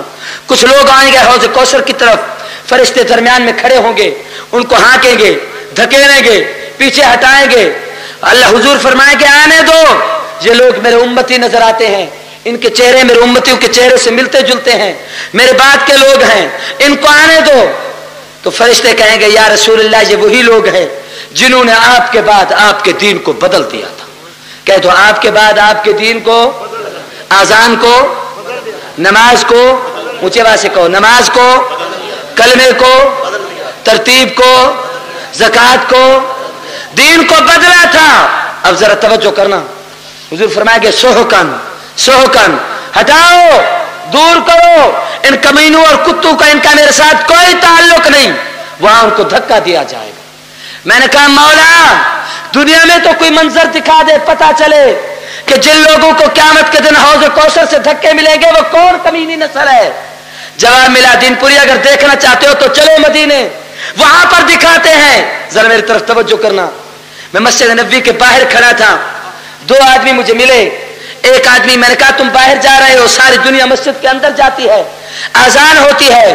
कुछ लोग आएंगे हौज़ कौसर की तरफ, फरिश्ते दरमियान में खड़े होंगे, उनको हाँकेंगे, धकेलेंगे, पीछे हटाएंगे। अल्लाह हुजूर फरमाएंगे आने दो, ये लोग मेरे उम्मती नजर आते हैं, इनके चेहरे मेरे उम्मतियों के चेहरे से मिलते जुलते हैं, मेरे बाद के लोग हैं, इनको आने दो। तो फरिश्ते कहेंगे या रसूलल्लाह ये वही लोग हैं जिन्होंने आपके बाद आपके दीन को बदल दिया था। कह दो आपके बाद आपके दीन को, आजान को, नमाज को, ऊंचे आवाज से कहो, नमाज को, कलमे को, तरतीब को, ज़कात को, दीन को बदला था। अब जरा तवज्जो करना, हुजूर फरमाएंगे सोहकन सोहकन, हटाओ, दूर करो, इन कमीनों और कुत्तों का इनका मेरे साथ कोई ताल्लुक नहीं। वहां उनको धक्का दिया जाएगा। मैंने कहा मौला दुनिया में तो कोई मंजर दिखा दे, पता चले कि जिन लोगों को क़यामत के दिन हौज़ कौसर से धक्के मिलेंगे वो कौन कमीनी नस्ल है। जवाब मिला दीनपुरी अगर देखना चाहते हो तो चलो मदीने, वहां पर दिखाते हैं। जरा मेरी तरफ तवज्जो करना, मैं मस्जिद नबवी के बाहर खड़ा था, 2 आदमी मुझे मिले। एक आदमी, मैंने कहा तुम बाहर जा रहे हो, सारी दुनिया मस्जिद के अंदर जाती है, आजान होती है,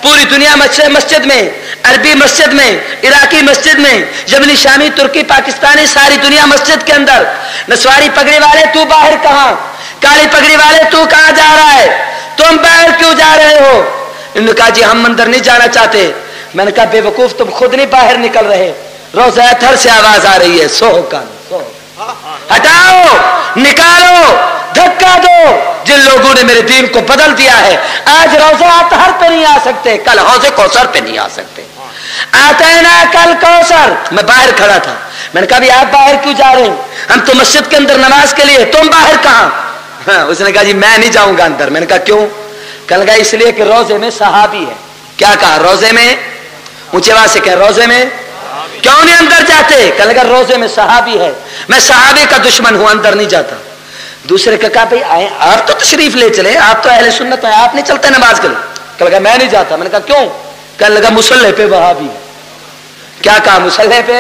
पूरी दुनिया मस्जिद में, अरबी मस्जिद में, इराकी मस्जिद में, यमनी, शामी, तुर्की, पाकिस्तानी, सारी दुनिया मस्जिद के अंदर। नस्वारी पगड़ी वाले तू बाहर कहां, काली पगड़ी वाले तू कहां जा रहा है, तुम बाहर क्यों जा रहे हो? इन्होंने कहा जी हम अंदर नहीं जाना चाहते। मैंने कहा बेवकूफ तुम खुद नहीं बाहर निकल रहे, रोज़ा अतहर से आवाज आ रही है सोहकन, हटाओ, निकालो, धक्का दो। जिन लोगों ने मेरे दीन को बदल दिया है आज रोज़ा अतहर पे नहीं आ सकते, कल हौज़े कौसर पे नहीं आ सकते। आतैना कल कौसर, मैं बाहर खड़ा था, मैंने कहा भी आप बाहर क्यों जा रहे हैं? हम तो मस्जिद के अंदर नमाज के लिए, तुम बाहर कहां? हाँ, उसने कहा जी मैं नहीं जाऊंगा अंदर। मैंने कहा क्यों? कल कहा इसलिए कि रोजे में सहाबी है। क्या कहा? रोजे में ऊंची आवाज से कह रोजे में क्यों नहीं अंदर जाते? कल अगर रोजे में सहाबी है, मैं सहाबी का दुश्मन हूं, अंदर नहीं जाता। दूसरे का कहा भाई आए आप तो तशरीफ ले चले, आप तो अहले सुन्नत है, आप नहीं चलते नमाज के लिए। कल लगा मैं नहीं जाता। मैंने कहा क्यों? कल लगा मुसल्ले पे वहाबी। क्या कहा? मुसल्ले पे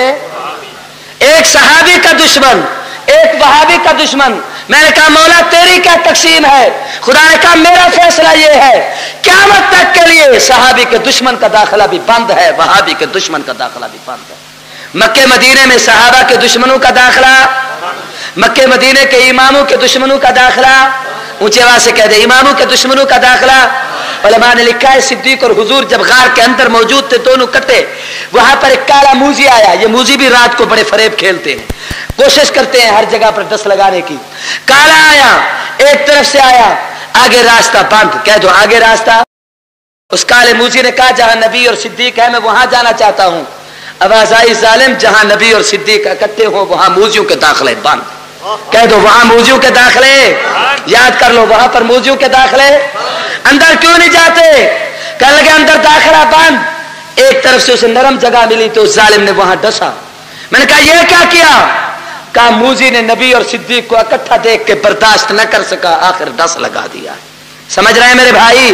एक सहाबी का दुश्मन, एक वहाबी का दुश्मन। मैंने कहा मौला तेरी क्या तकसीम है? खुदा ने कहा मेरा फैसला यह है, क़यामत तक के लिए सहाबी के दुश्मन का दाखिला भी बंद है, वहाबी के दुश्मन का दाखिला भी बंद है। मक्के मदीने में सहाबा के दुश्मनों का दाखिला, मक्के मदीने के इमामों के दुश्मनों का दाखिला, ऊंचे आवाज से कह दे इमामों के दुश्मनों का दाखिला। उलमा ने लिखा है सिद्दीक और हुजूर जब गार के अंदर मौजूद थे, दोनों कटे, वहां पर एक काला मूजी आया। ये मूजी भी रात को बड़े फरेब खेलते हैं, कोशिश करते हैं हर जगह पर दस्त लगाने की। काला आया, एक तरफ से आया, आगे रास्ता बंद। कह दो आगे रास्ता। उस काले मूजी ने कहा जहां नबी और सिद्दीक है मैं वहां जाना चाहता हूं। आवाज आई जालिम जहां नबी और सिद्दीक इकट्ठे हो वहां मूजियों के दाखिले बंद। कह दो वहां मूजियों के दाखिले, याद कर लो वहां पर मूजियों के दाखिले। अंदर क्यों नहीं जाते? कह लगे अंदर दाखिला बंद। एक तरफ से उसे नरम जगह मिली तो उस जालिम ने वहां डसा। मैंने कहा यह क्या किया? कहा मूजी ने नबी और सिद्दीक को इकट्ठा देख के बर्दाश्त न कर सका, आखिर डस लगा दिया। समझ रहे हैं मेरे भाई?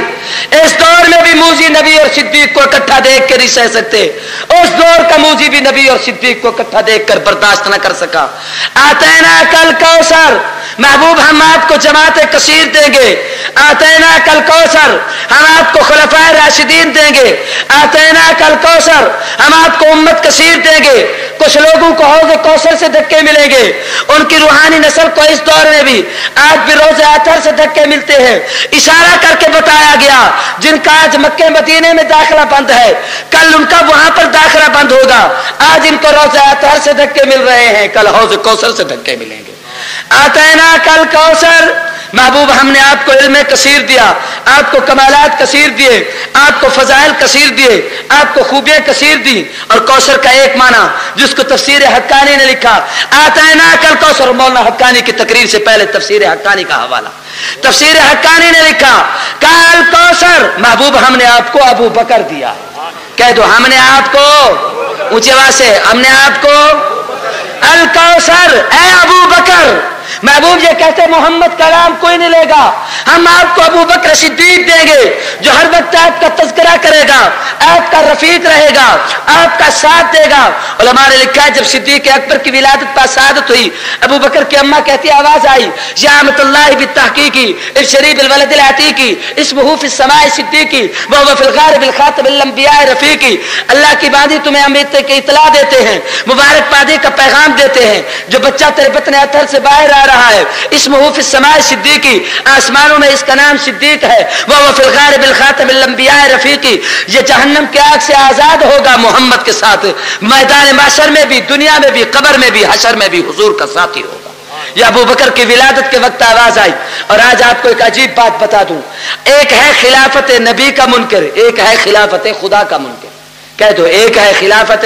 इस दौर में भी मूजी नबी और सिद्दीक को इकट्ठा देख के नहीं सह सकते, उस दौर का मूजी भी नबी और सिद्दीक को इकट्ठा देख कर बर्दाश्त न कर सका। आतैना कल कौसर, महबूब हम आपको जमाते कसीर देंगे। आतैना कल कौसर, हम आपको खुलफाए राशिदीन देंगे। आतैना कल कौसर, हम आपको उम्मत कसीर देंगे। कुछ लोगों को हौज़ कौसर से धक्के मिलेंगे, उनकी रूहानी नस्ल को इस दौर में भी आज भी रोज़े अतर से धक्के मिलते हैं। इशारा करके बताया गया जिनका आज मक्के मदीने में दाखिला बंद है, कल उनका वहां पर दाखिला बंद होगा। आज इनको रोज़े अतर से धक्के मिल रहे हैं, कल हौज़ कौसर से धक्के मिलेंगे। आतैना कल कौसर, महबूब हमने आपको इल्म कसीर दिया, आपको कमालात कसीर दिए, आपको फजाइल कसीर दिए, आपको खूबियां कसीर दी। और कौसर का एक माना जिसको तफसीर हक्कानी ने लिखा, आतैना कल कौसर। मौलाना हक्कानी की तकरीर से पहले तफसीर हक्कानी का हवाला, तफसीर हक्कानी ने लिखा कल कौसर, महबूब हमने आपको अबू बकर दिया। कह दो हमने आपको, ऊंची आवाज से हमने आपको अल कौसर, ए अबू बकर। महबूब ये कहते मोहम्मद का नाम कोई नहीं लेगा, हम आपको अबू बकर सिद्दीक देंगे जो हर वक्त आपका तज़किरा करेगा, आपका रफीक रहेगा, आपका साथ देगा। उलमा ने लिखा है जब सिद्दीक अकबर की विलादत पर शहादत हुई, अबू बकर की अम्मा कहती आवाज आई यामतुल्लाह बित्तहकीकी इब्शरी बिल वलदिल अतीकी इस्मुहु फिस समाए सिद्दीकी व हुवा फिल गार बिल खातिबिल अंबिया रफीकी। अल्लाह की बादी तुम्हें अमृत की इतला देते हैं, मुबारकबादी का पैगाम देते हैं, जो बच्चा तेरे बतन अतर से बाहर आ रहा है इस्मुहु फिस समाए सिद्दीकी, आसमानों में इसका नाम सिद्दीक है। व हुवा फिल गार बिल खातिबिल अंबिया रफीकी, ये जहन्नम की आग से आजाद होगा मोहम्मद के साथ, मैदान माशर में भी, दुनिया में भी, कब्र में भी, हशर में भी हुजूर का साथी होगा। यह अबू बकर की विलादत के वक्त आवाज आई। और आज आपको एक अजीब बात बता दूं, एक है खिलाफत नबी का मुनकर, एक है खिलाफत खुदा का मुनकर। कह दो एक है खिलाफत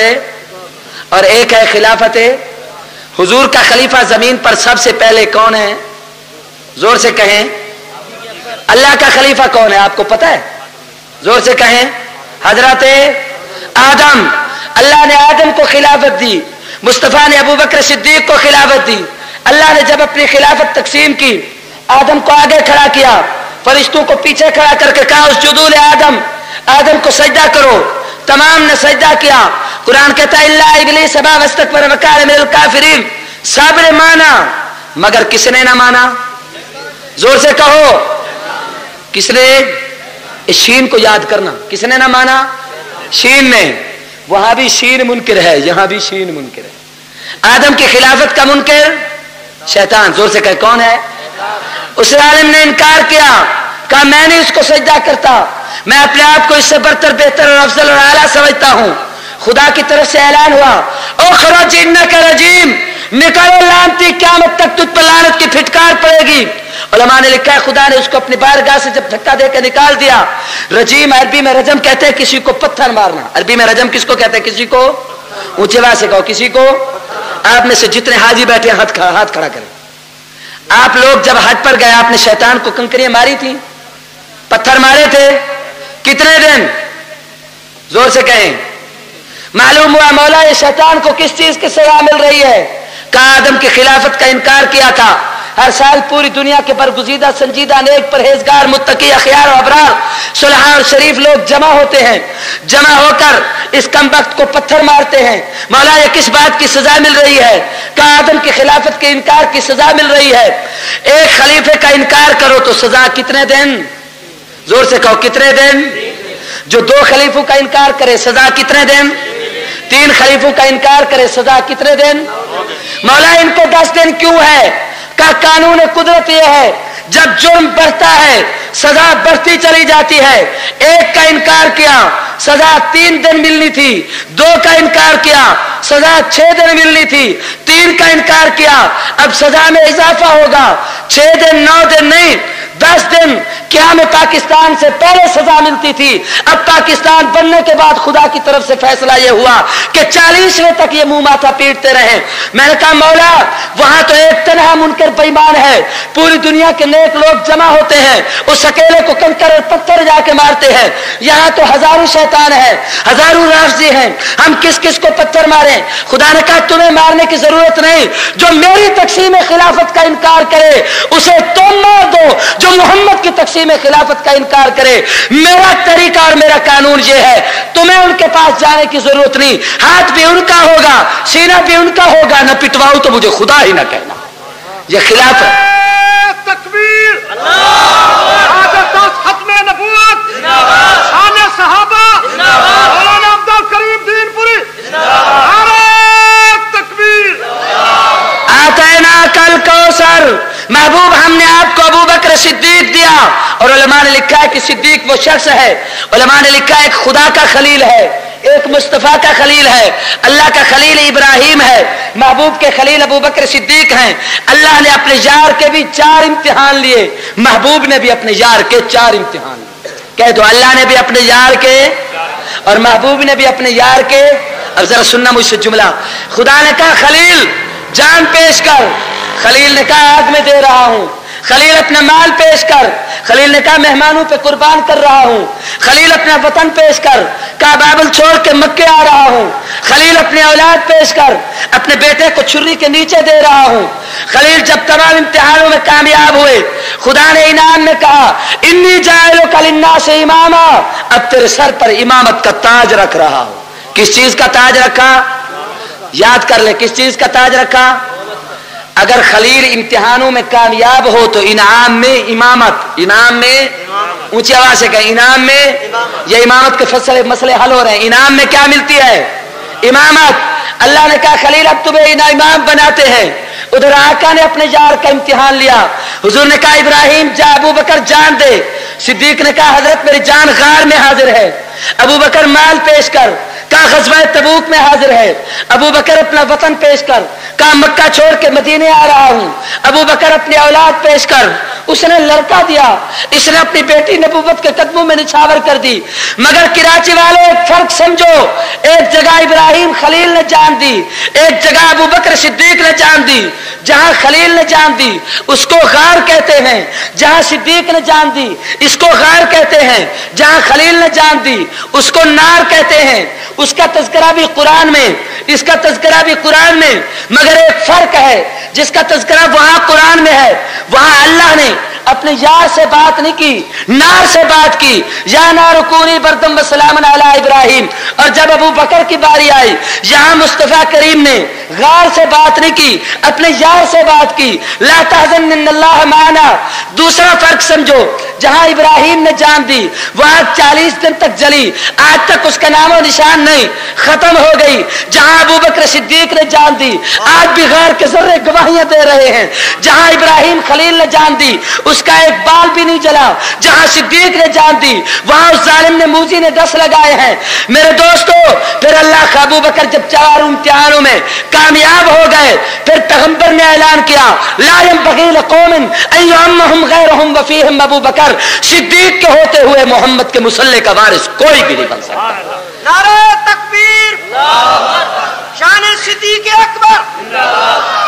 और एक है खिलाफत हुजूर का खलीफा जमीन पर सबसे पहले कौन है? जोर से कहें। अल्लाह का खलीफा कौन है आपको पता है? जोर से कहें। हजरत आदम। अल्लाह ने आदम को खिलाफत दी, मुस्तफा ने अबू बकर सिद्दीक को खिलाफत दी। अल्लाह ने जब अपनी खिलाफत तकसीम की, आदम को आगे खड़ा किया, फरिश्तों को पीछे खड़ा करके कहा उसजुदूल आदम, आदम को सजदा करो। तमाम ने सजदा किया। कुरान कहता है इल्ला इब्लीस अबा वस्तकबर व कान मिनल काफिरीन, सब ने माना मगर किसने ना माना? जोर से कहो किसने? इस शीन को याद करना, किसने ना माना? शीन ने। वहां भी शीन मुनकिर है, यहां भी शीन मुनकिर है। आदम की खिलाफत का मुनकिर शैतान। जोर से कहे कौन है? उस आलिम ने इनकार किया, कहा मैं नहीं उसको सजदा करता, मैं अपने आप को इससे बरतर, बेहतर और अफजल और आला समझता हूं। खुदा की तरफ से ऐलान हुआ उखरुज इन्नका रजीम, निकलो लानती, क़यामत तक तुझ पर लानत की फिटकार पड़ेगी। उलमा ने लिखा है खुदा ने उसको अपनी बारगाह से जब धक्का देकर निकाल दिया। रजीम अरबी में रजम कहते हैं किसी को पत्थर मारना। अरबी में रजम किसको कहते हैं? किसी को, ऊंचे आवाज से कहो किसी को। आप में से जितने हाजी बैठे हाथ खड़ा करें। आप लोग जब हज पर गए आपने शैतान को कंकरियां मारी थी, पत्थर मारे थे, कितने दिन? जोर से कहें। मालूम हुआ मौला ये शैतान को किस चीज की सजा मिल रही है। कहा आदम की खिलाफत का इनकार किया था। हर साल पूरी दुनिया के बरगुजीदा संजीदा नेक परहेजगार मुत्तकी अखियार और अबरार सुलहा और शरीफ लोग जमा होते हैं। जमा होकर इस कमबख्त को पत्थर मारते हैं। मौला ये किस बात की सजा मिल रही है? कहा आदम की खिलाफत के इनकार की सजा मिल रही है। एक खलीफे का इनकार करो तो सजा कितने दिन? जोर से कहो कितने दिन? जो 2 खलीफों का इनकार करे सजा कितने दिन? 3 खलीफों का इनकार करे सजा कितने दिन? मौला इनको 10 दिन क्यों है? का कानून कुदरत यह है जब जुर्म बढ़ता है सजा बढ़ती चली जाती है। 1 का इनकार किया सजा 3 दिन मिलनी थी। 2 का इनकार किया सजा 6 दिन मिलनी थी। 3 का इनकार किया अब सजा में इजाफा होगा। 6 दिन 9 दिन नहीं 10 दिन। क्या में पाकिस्तान से पहले सजा मिलती थी, अब पाकिस्तान बनने के बाद खुदा की तरफ से फैसला यह हुआ कि 40वें तक ये मुंह माथा पीटते रहे। मैंने कहा मौला वहां तो एक तनहा मुनकर बेईमान है, पूरी दुनिया के नेक लोग जमा होते हैं, उस अकेले को कंकर और पत्थर जाके मारते हैं। यहां तो हजारों शैतान है, हजारों राफजी हैं, हम किस किस को पत्थर मारें? खुदा ने कहा तुम्हें मारने की जरूरत नहीं, जो मेरी तकसीम खिलाफत का इनकार करे उसे तुम मार दो। जो मोहम्मद की तकसीम खिलाफत का इनकार करे, मेरा तरीका और मेरा कानून ये है, तुम्हें उनके पास जाने की जरूरत नहीं। हाथ भी उनका होगा, सीना भी उनका होगा, न पिटवाऊं तो मुझे खुदा ही ना कहना। ये खिलाफत। तकबीर, खत्मे नबूवत, शान सहाबा, मौलाना अब्दुल करीम दीनपुरी, तकबीर। आतैना कल कौसर, महबूब हमने आपको अबू बकर सिद्दीक दिया। और उलमा ने लिखा है कि सिद्दीक वो शख्स है, उलमा ने लिखा है एक खुदा का खलील है, एक मुस्तफा का खलील है। अल्लाह का खलील इब्राहिम है, महबूब के खलील अबू बकर सिद्दीक हैं। अल्लाह ने अपने यार के भी 4 इम्तिहान लिए, महबूब ने भी अपने यार के 4 इम्तिहान लिए। कह दो अल्लाह ने भी अपने यार के और महबूब ने भी अपने यार के। अब जरा सुनना मुझसे जुमला। खुदा ने कहा खलील जान पेश कर, खलील ने कहा आग में दे रहा हूं। खलील अपना माल पेश कर, खलील ने कहा मेहमानों पे कुर्बान कर रहा हूं। खलील अपना वतन पेश कर, कहा बाबल छोड़ के मक्के आ रहा हूं। खलील अपनी औलाद पेश कर, अपने बेटे को छुरी के नीचे दे रहा हूं। खलील जब तमाम इम्तिहानों में कामयाब हुए, खुदा ने इनाम में कहा इन्नी जायलो कलिन्ना से इमामा, अब तेरे सर पर इमामत का ताज रख रहा हूं। किस चीज का ताज रखा? याद कर ले, किस चीज का ताज रखा? अगर खलील इम्तिहानों में कामयाब हो तो इनाम में इमामत, इनाम में ऊंची आवाज से कहें इनाम में, ये इमामत के मसले हल हो रहे हैं। इनाम में क्या मिलती है? इमामत। अल्लाह ने कहा खलील अब तुम्हें इमाम बनाते हैं। उधर आका ने अपने यार का इम्तिहान लिया। हुजूर ने कहा इब्राहिम जा अबू बकर जान दे। सिद्दीक ने कहा हजरत मेरी जान गार में हाजिर है। अबू बकर माल पेश कर, कहा ग़ज़वा तबूक में हाजिर है। अबू बकर अपना वतन पेश कर, कहा मक्का छोड़ के मदीने आ रहा हूं। अबू बकर अपनी औलाद पेश कर, उसने लड़का दिया, इसने अपनी बेटी नबूवत के कदमों में निछावर कर दी। मगर कराची वालों एक फर्क समझो, एक जगह इब्राहिम खलील ने जान दी, एक जगह अबू बकर सिद्दीक ने जान दी। जहां खलील ने जान दी उसको गार कहते हैं, जहां सिद्दीक ने जान दी इसको गार कहते हैं, जहां खलील ने जान दी उसको नार कहते हैं। उसका तज़किरा भी कुरान में, इसका तज़किरा भी कुरान में, मगर एक फर्क है, जिसका तज़किरा वहां कुरान में है, वहां अल्लाह ने अपने यार से बात नहीं की, नार से बात की। या नारुकूनी बरदम वसलामन अला इब्राहिम। और जब अबू बकर की बारी आई, यहां मुस्तफा करीम ने गार से बात नहीं की, अपने यार से बात की। ला तहज़न इन्नल्लाह माना। दूसरा फर्क समझो, जहां इब्राहिम ने जान दी वहां 40 दिन तक जली, आज तक उसका नामो निशान नहीं, खत्म हो गई। जहां अबू बकर सिद्दीक ने जान दी, आज भी गैर के जर्रे गवाहियां दे रहे हैं। जहां इब्राहिम खलील ने जान दी उसका एक बाल भी नहीं जला। जहां सिद्दीक ने जान दी वहां उस जालिम ने मूजी ने 10 लगाए हैं। मेरे दोस्तों, फिर अल्लाह का अबू बकर जब 4 इम्तिहानों में कामयाब हो गए, फिर पैगंबर ने ऐलान किया ला यंबग़ी लिक़ौमिन अन युअम्महुम ग़ैरुहुम व फ़ीहिम अबू बकर। सिद्दीक के होते हुए मोहम्मद के मुसल्ले का वारिस कोई भी नहीं बन सकता। नारे तकबीर, शान सिद्दीक अकबर।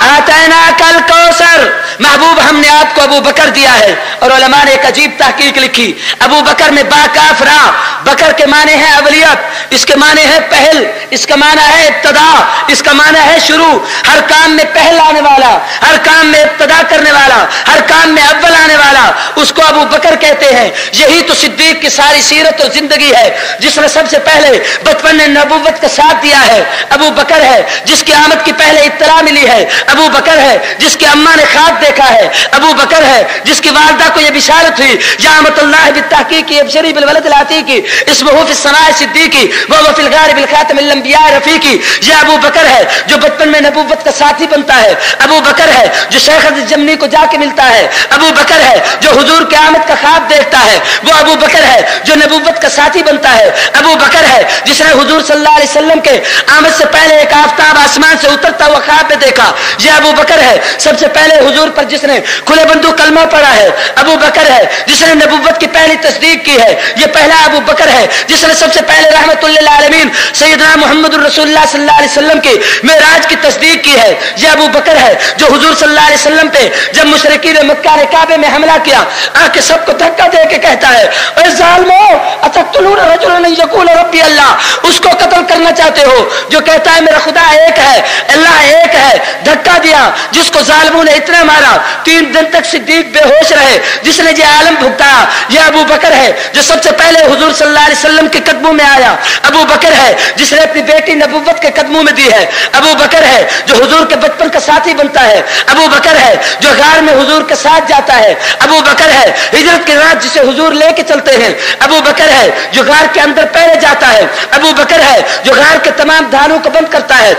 आतैना कल कौसर, महबूब हमने आपको अबू बकर दिया है। और उलमा ने एक अजीब तहकीक लिखी, अबू बकर में बाकाफ रा, बकर के माने हैं अवलियत, इसके माने हैं पहल, इसका माना है इब्तदा, इसका माना है शुरू। हर काम में पहल आने वाला, हर काम में इब्तदा करने वाला, हर काम में अव्वल आने वाला, उसको अबू बकर कहते हैं। यही तो सिद्दीक की सारी सीरत और जिंदगी है, जिसने सबसे पहले बचपन में नबूवत का साथ दिया है अबू बकर है। जिसकी आमद की पहले इत्तला मिली है अबू बकर है। जिसकी अम्मा ने ख्वाब देखा है अबू बकर है। जिसकी वालदा को यह बिशारत हुई यामतुल्लाह बित्तहकीकी अबशरी बिलवलद लातीकी इस्मुहु फिस्समाए सिद्दीकी व हुवा फिल गारि बिल खातिमिल अंबिया रफीकी। यह अबू बकर है जो बचपन में नबूवत का साथी बनता है। अबू बकर है जो शेख जमनी को जाके मिलता है। अबू बकर है जो हुजूर की आमद का ख्वाब देखता है। वो अबू बकर है जो नबूवत का साथी बनता है। अबू बकर है जिसने हुजूर सल्लल्लाहु अलैहि वसल्लम के आमद से पहले एक आफताब आसमान से उतरता हुआ ख्वाब में देखा। यह अबू बकर है सबसे पहले हुजूर पर जिसने खुले बंदूक कलमा पढ़ा है। अबू बकर है जिसने नबूवत की पहली तस्दीक की है। यह पहला अबू बकर है जिसने सबसे पहले रहमतुल लिल आलमीन सैयदना मुहम्मदुर रसूलुल्लाह सल्लल्लाहु अलैहि वसल्लम की मेराज की तस्दीक की है। यह अबू बकर है जो हुजूर सल्लल्लाहु अलैहि वसल्लम पे जब मुशरिकीन मक्का ने काबे में हमला किया, आके सबको धक्का दे के कहता है, ए जालिमो अतक़्तुलून रजुलन यक़ूलु रब्बी अल्लाह। उसको कत्ल करना चाहते हो जो कहता है मेरा खुदा एक है, अल्लाह एक है। धक्का दिया जिसको जालिमों ने इतना मारा 3 दिन तक सिद्दीक बेहोश रहे, जिसने ये आलम भुगताया। यह अबू बकर है जो सबसे पहले हुजूर सल्लल्लाहु अलैहि वसल्लम के कदमों में आया। अबू बकर है जिसने अपनी बेटी नबूवत के कदमों में दी है। अबू बकर है जो हुजूर के बचपन का साथी बनता है। अबू बकर है जो गार में हुजूर के साथ जाता है। अबू बकर है हिजरत के रात जिसे हुजूर लेके चलते हैं। अबू बकर है जो गार के अंदर पहले जाता है। अबू बकर है जो गार के तमाम धारों को बंद करता है।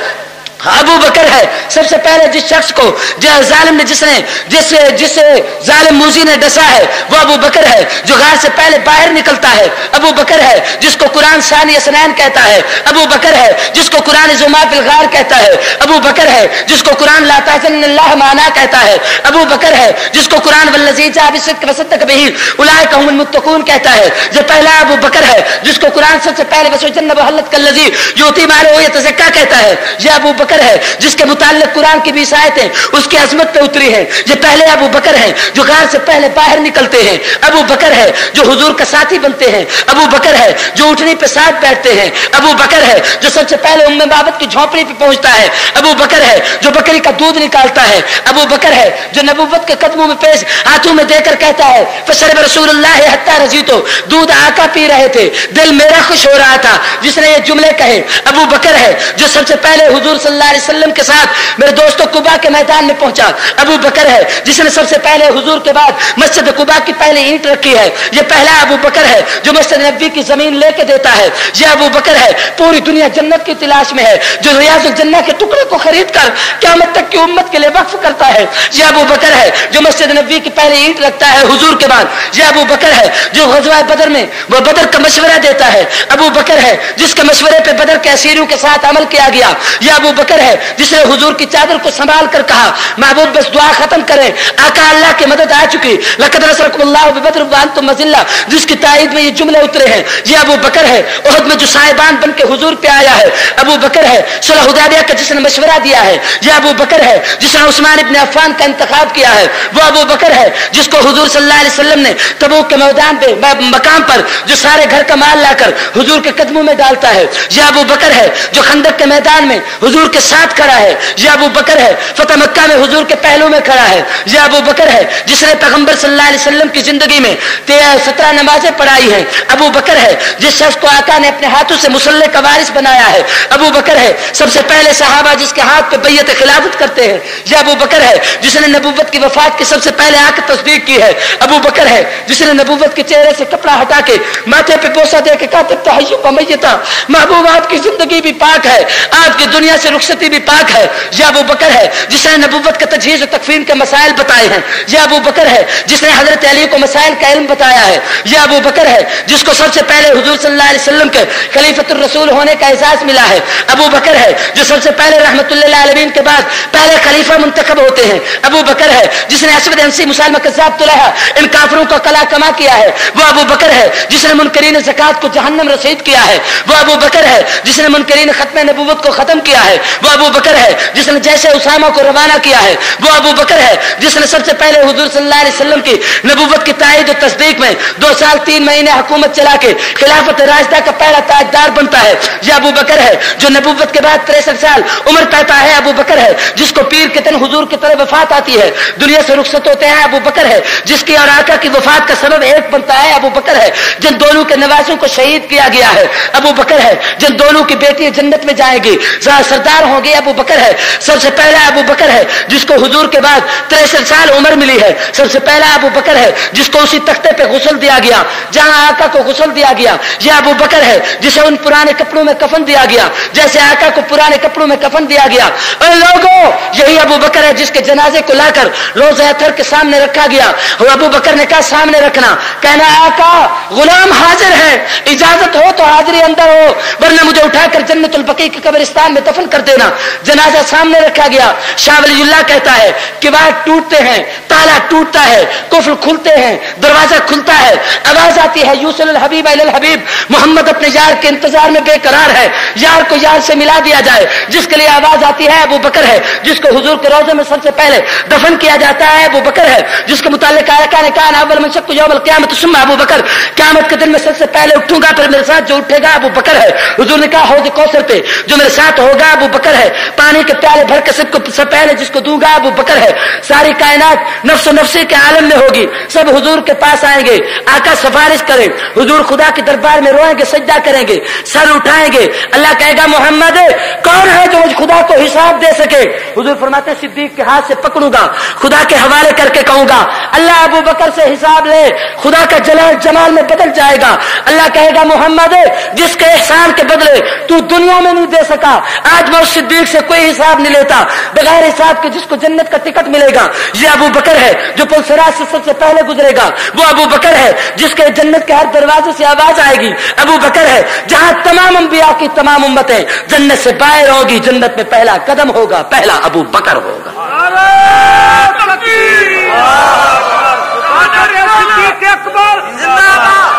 अबू बकर है सबसे पहले जिस शख्स को जालिम ने जिसे जालिम मूजी ने डसा है, वो अबू बकर है जो गार से पहले बाहर निकलता है। अबू बकर है जिसको कुरान सानी असनैन कहता है। अबू बकर है जिसको कुरान जुमा फिल गार कहता है। अबू बकर है जिसको कुरान ला तहज़न्नल्लाह माना कहता है। अबू बकर है जिसको कुरान वल्लज़ी जा बिसिद्क़ वसद्दक़ बिही उलाइका हुमुल मुत्तक़ून कहता है। जो पहला अबू बकर है जिसको कुरान सबसे पहले वसजन्नब हल्लत कल्लज़ी युती मालहु यतज़क्का कहता है। यह अबू बकर है जिसके मुताल्लिक कुरान की 20 आयतें उसकी अजमत पे उतरी हैं। ये पहले अबू बकर है जो गार से पहले बाहर निकलते हैं। अबू बकर है जो हुजूर का साथी बनते हैं। अबू बकर है जो उठनी पे साथ बैठते हैं। अबू बकर है जो सबसे पहले उम्मे बाबत की झोंपड़ी पे पहुंचता है। अबू बकर है जो बकरी का दूध निकालता है। अबू बकर है जो नबूवत के कदमों में पेश हाथों में देकर कहता है, फशरब रसूलुल्लाह हत्ता रजीतो, दूध आका पी रहे थे, दिल मेरा खुश हो रहा था। जिसने ये जुमले कहे अबू बकर है जो सबसे पहले हुजूर सल्लल्लाहु अलैहि वसल्लम के साथ मेरे दोस्तों कुबा के मैदान में पहुंचा। अबू बकर है जिसने सबसे पहले हुजूर के बाद मस्जिद कुबा की पहली ईंट रखी है। ये पहला अबू बकर है जो मस्जिद नबी की जमीन लेके देता है। यह अबू बकर है पूरी दुनिया जन्नत की तलाश में है जो रियाजुल जन्नह के टुकड़े को खरीद कर क़यामत तक की उम्मत के लिए वक्फ करता है। यह अबू बकर है जो मस्जिद नबी की पहली ईंट रखता है हुजूर के बाद। यह अबू बकर है जो ग़ज़वा बदर में वो बदर का मशवरा देता है। अबू बकर है जिसके मशवरे पे बदर के असीरों के साथ अमल किया गया। यह अबू बकर है जिसने हुजूर की चादर को संभाल कर कहा, महबूब बस दुआ खत्म करें, आका अल्लाह की मदद आ चुकी, लक़द नसरकुमुल्लाहु बिबद्र व अंतुम अज़िल्ला, जिसकी ताईद में ये जुमले उतरे हैं। यह अबू बकर है उहद में जो साहिबान बन के हुजूर पे आया है। अबू बकर है सुलह हुदैबिया का जिसने मशवरा दिया है। यह अबू बकर है जिसने उस्मान इब्न अफ़्फ़ान का इंतखाब किया है। वो अबू बकर है जिसको हुजूर सल्लल्लाहु अलैहि वसल्लम ने तबूक के मैदान पे मकाम पर जो सारे घर का माल लाकर हुजूर के कदमों में डालता है। यह अबू बकर है जो खंदक के मैदान में हुजूर के साथ खड़ा है। यह अबू बकर है फतह मक्का में हुजूर के पहलू में खड़ा है। यह अबू बकर है जिसने पैगंबर सल्लल्लाहु अलैहि वसल्लम की जिंदगी में 17 नमाजें पढ़ाई हैं। अबू बकर है जिस शख्स को आका ने अपने हाथों से मुसल्ले का वारिस बनाया है। अबू बकर है सबसे पहले सहाबा जिसके हाथ पे बैयत खिलाफत करते हैं। यह अबू बकर है जिसने नबूवत की वफात की सबसे पहले आके तस्दीक की है। अबू बकर है जिसने नबूवत के चेहरे से कपड़ा हटा के माथे पे बोसा दे के कहा तहय्युब मय्यता, महबूब आपकी जिंदगी भी पाक है, आपकी दुनिया से रुखसती भी पाक है। यह अबू बकर है जिसने नबूवत का तजहीज़ और तकफीन के मसाइल बताए हैं। यह अबू बकर है जिसने हजरत अली को मसाइल का इल्म बताया है। यह अबू बकर है जिसको सबसे पहले हुजूर सल्लल्लाहु अलैहि वसल्लम के खलीफतुर रसूल होने का एहसास मिला है। अबू बकर है जो सबसे पहले रहमतुल लिल आलमीन के बाद पहले खलीफा मुंतखब होते हैं। अबू बकर है जिसने असवद अंसी मुसलमा कज़्ज़ाब तुलहा इन काफिरों का कला कमा किया है। वो अबू बकर है जिसने मुनकरीन ज़कात को जहन्नम रसीद किया है। वो अबू बकर है जिसने मुनकरीन खत्म नबूवत को खत्म किया है। वो अबू बकर है जिसने जैसे उसामा को रवाना किया है, वो अबू बकर है जिसने सबसे पहले हुजूर सल्लल्लाहु अलैहि वसल्लम की नबूवत की तायद और तस्दीक में 2 साल 3 महीने हुकूमत चला के खिलाफत राशिदा का पहला ताजदार बनता है। ये अबू बकर है जो नबूवत के बाद 63 साल उम्र पाता है। अबू बकर है जिसको पीर के दिन हुजूर की तरह वफात आती है, दुनिया से रुखसत होते हैं। अबू बकर है जिसकी और आका की वफात का सबब एक बनता है। अबू बकर है जिन दोनों के नवासों को शहीद किया गया है। अबू बकर है जिन दोनों की बेटी जन्नत में जाएगी, सरदार होंगे। अबू बकर है सबसे पहला अबू बकर है जिसको हुजूर के बाद 63 साल उम्र मिली है। सबसे पहला अबू बकर है जिसको उसी तख्ते पे गुस्ल दिया गया जहां आका को गुस्ल दिया गया। यह अबू बकर है जिसे उन पुराने कपड़ों में कफन दिया गया जैसे आका को पुराने कपड़ों में कफन दिया गया। और लोगों, यही अबू बकर है जिसके जनाजे को लाकर रोज़ा अतर के सामने रखा गया। और अबू बकर ने कहा सामने रखना, कहना आका गुलाम हाजिर है, इजाजत हो तो हाजिरी अंदर हो, वरना मुझे उठाकर जन्नतुल बकी के कब्रिस्तान में दफन कर देना। जनाजा सामने रखा गया। शाह वलीउल्लाह कहता है किवाड़ टूटते हैं, ताला टूटता है, कुफ्र खुलते हैं, दरवाजा खुलता है, आवाज आती है यूसुल हबीब इलल हबीब, मोहम्मद अपने यार के इंतजार में बेकरार है, यार को यार से मिला दिया जाए। जिसके लिए आवाज आती है अबू बकर है जिसको हुजूर के रोजे में सबसे पहले दफन किया जाता है। अबू बकर है जिसके मुतालिक आका ने कहा अव्वल मन शक्कु यौमल क़यामत सुम्मा अबू बकर, क़यामत के दिन में सबसे पहले उठूंगा फिर मेरे साथ जो उठेगा अबू बकर है। हुजूर ने कहा हौज़ कौसर पे जो मेरे साथ होगा अबू बकर है, पानी के प्याले भर के सबसे पहले जिसको दूंगा अबू बकर है। सारी कायनात नफ्स नफ्सी के आलम में होगी, सब हुजूर के पास आएंगे, आका सिफारिश करें, हुजूर खुदा के दरबार में रोएंगे, सजदा करेंगे, सर उठाएंगे। अल्लाह कहेगा मोहम्मद कौन है जो मुझ खुदा को हिसाब दे सके? हुजूर फरमाते हैं सिद्दीक के हाथ से पकड़ूंगा, खुदा के हवाले करके कहूंगा अल्लाह अबू बकर से हिसाब ले, खुदा का जलाल जमाल में बदल जाएगा। अल्लाह कहेगा मोहम्मद जिसके एहसान के बदले तू दुनिया में नहीं दे सका, आज मैं उस सिद्दीक से कोई हिसाब नहीं लेता, बगैर हिसाब के जिसको जन्नत का टिकट मिलेगा। ये अबू बकर है जो पुलसराज से सबसे पहले गुजरेगा। वो अबू बकर है जिसके जन्नत के हर दरवाजे से आवाज आएगी। अबू बकर है जहां तमाम अंबिया की तमाम उम्मतें जन्नत से बाहर होगी, जन्नत में पहला कदम होगा, पहला अबू बकर होगा।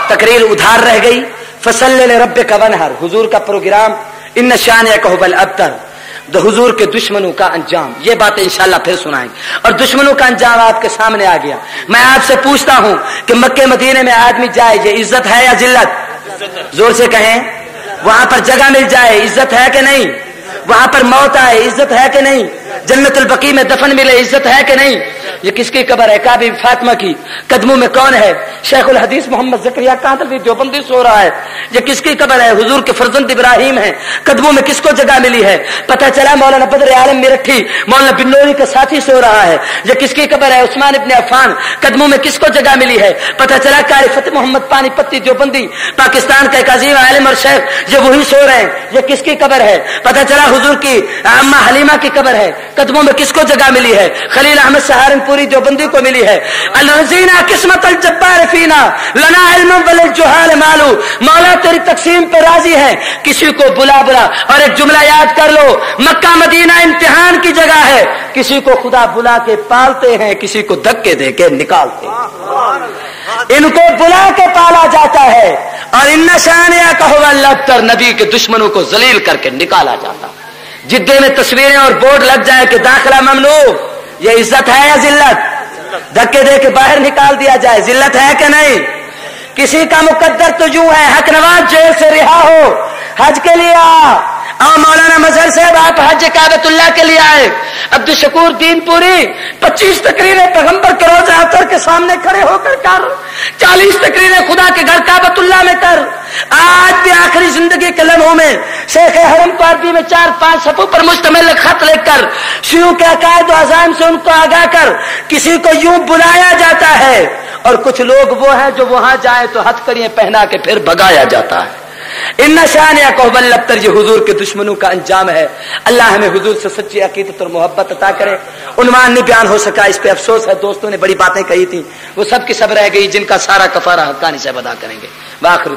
तकरीर उधार रह गई। फसल्ले रब्बिका वनहर, हुजूर का प्रोग्राम इन्न शानिअका हुवल अब्तर, हुजूर के दुश्मनों का अंजाम, ये बातें इंशाल्लाह फिर सुनाएंगे। और दुश्मनों का अंजाम आपके सामने आ गया। मैं आपसे पूछता हूं कि मक्के मदीने में आदमी जाए, ये इज्जत है या जिल्लत? जोर से कहें। वहां पर जगह मिल जाए, इज्जत है कि नहीं? वहां पर मौत आए, इज्जत है कि नहीं? जन्नतुल बकी में दफन मिले, इज्जत है कि नहीं? ये किसकी कब्र है? काबी फातिमा की। कदमों में कौन है? शेखुल हदीस मोहम्मद ज़करिया कांदलवी देवबंदी सो रहा है। ये किसकी कब्र है? हुजूर के फर्जंद इब्राहिम है। कदमों में किसको जगह मिली है? पता चला मौलाना बदर आलम मेरठी, मौलाना बिन्नौरी का साथी सो रहा है। ये किसकी कब्र है? उस्मान इब्ने अफ़ान। कदमों में किसको जगह मिली है? पता चला कारी फतेह मोहम्मद पानीपत्ती देवबंदी, पाकिस्तान का एक अजीम आलिम और शेख, ये वही सो रहे हैं। ये किसकी कब्र है? पता चला हुजूर की अम्मा हलीमा की कब्र है। कदमों में किसको जगह मिली है? खलील अहमद सहारनपुरी देवबंदी को मिली है। अलरजीना किस्मत अल जब्बार फीना लना इल्म वल जुहाल मालू, मौला तेरी तकसीम पे राजी है, किसी को बुला बुला। और एक जुमला याद कर लो, मक्का मदीना इम्तिहान की जगह है, किसी को खुदा बुला के पालते हैं, किसी को धक्के दे के निकालते हैं। इनको बुला के पाला जाता है। और इन्ना शानिअका हुवल अब्तर, नबी के दुश्मनों को जलील करके निकाला जाता। जिद्दे में तस्वीरें और बोर्ड लग जाए कि दाखिला ममनू, ये इज्जत है या जिल्लत? धक्के दे के बाहर निकाल दिया जाए, जिल्लत है कि नहीं? किसी का मुकद्दर तो यूं है, हक नवाज जेल से रिहा हो, हज के लिए और मौलाना मजहर साहब आप हज काबतुल्लाह के लिए आए। अब्दुल शकूर दीनपुरी 25 तकरीरें पैगंबर के रोज़ा अतर के सामने खड़े होकर कर, 40 तकरीरें खुदा के घर काबतुल्लाह में कर। आज भी आखिरी जिंदगी के लम्हों में शेख हरम को अरबी में 4-5 सफ़ों पर मुश्तमिल खत लिखकर शियों के अकायद और अज़ाइम से उनको आगाह कर किसी को यूं बुलाया जाता है। और कुछ लोग वो हैं जो वहां जाए तो हथकड़ियां पहना के फिर भगाया जाता है। इन्ना शानिअका हुवल अब्तर, ये हुजूर के दुश्मनों का अंजाम है। अल्लाह हमें हुजूर से सच्ची अकीदत और मोहब्बत अता करे। उन्वान नहीं बयान हो सका, इस पे अफसोस है। दोस्तों ने बड़ी बातें कही थी, वो सब की सब रह गई, जिनका सारा कफारा हक्कानी साहब अदा करेंगे। वाखिर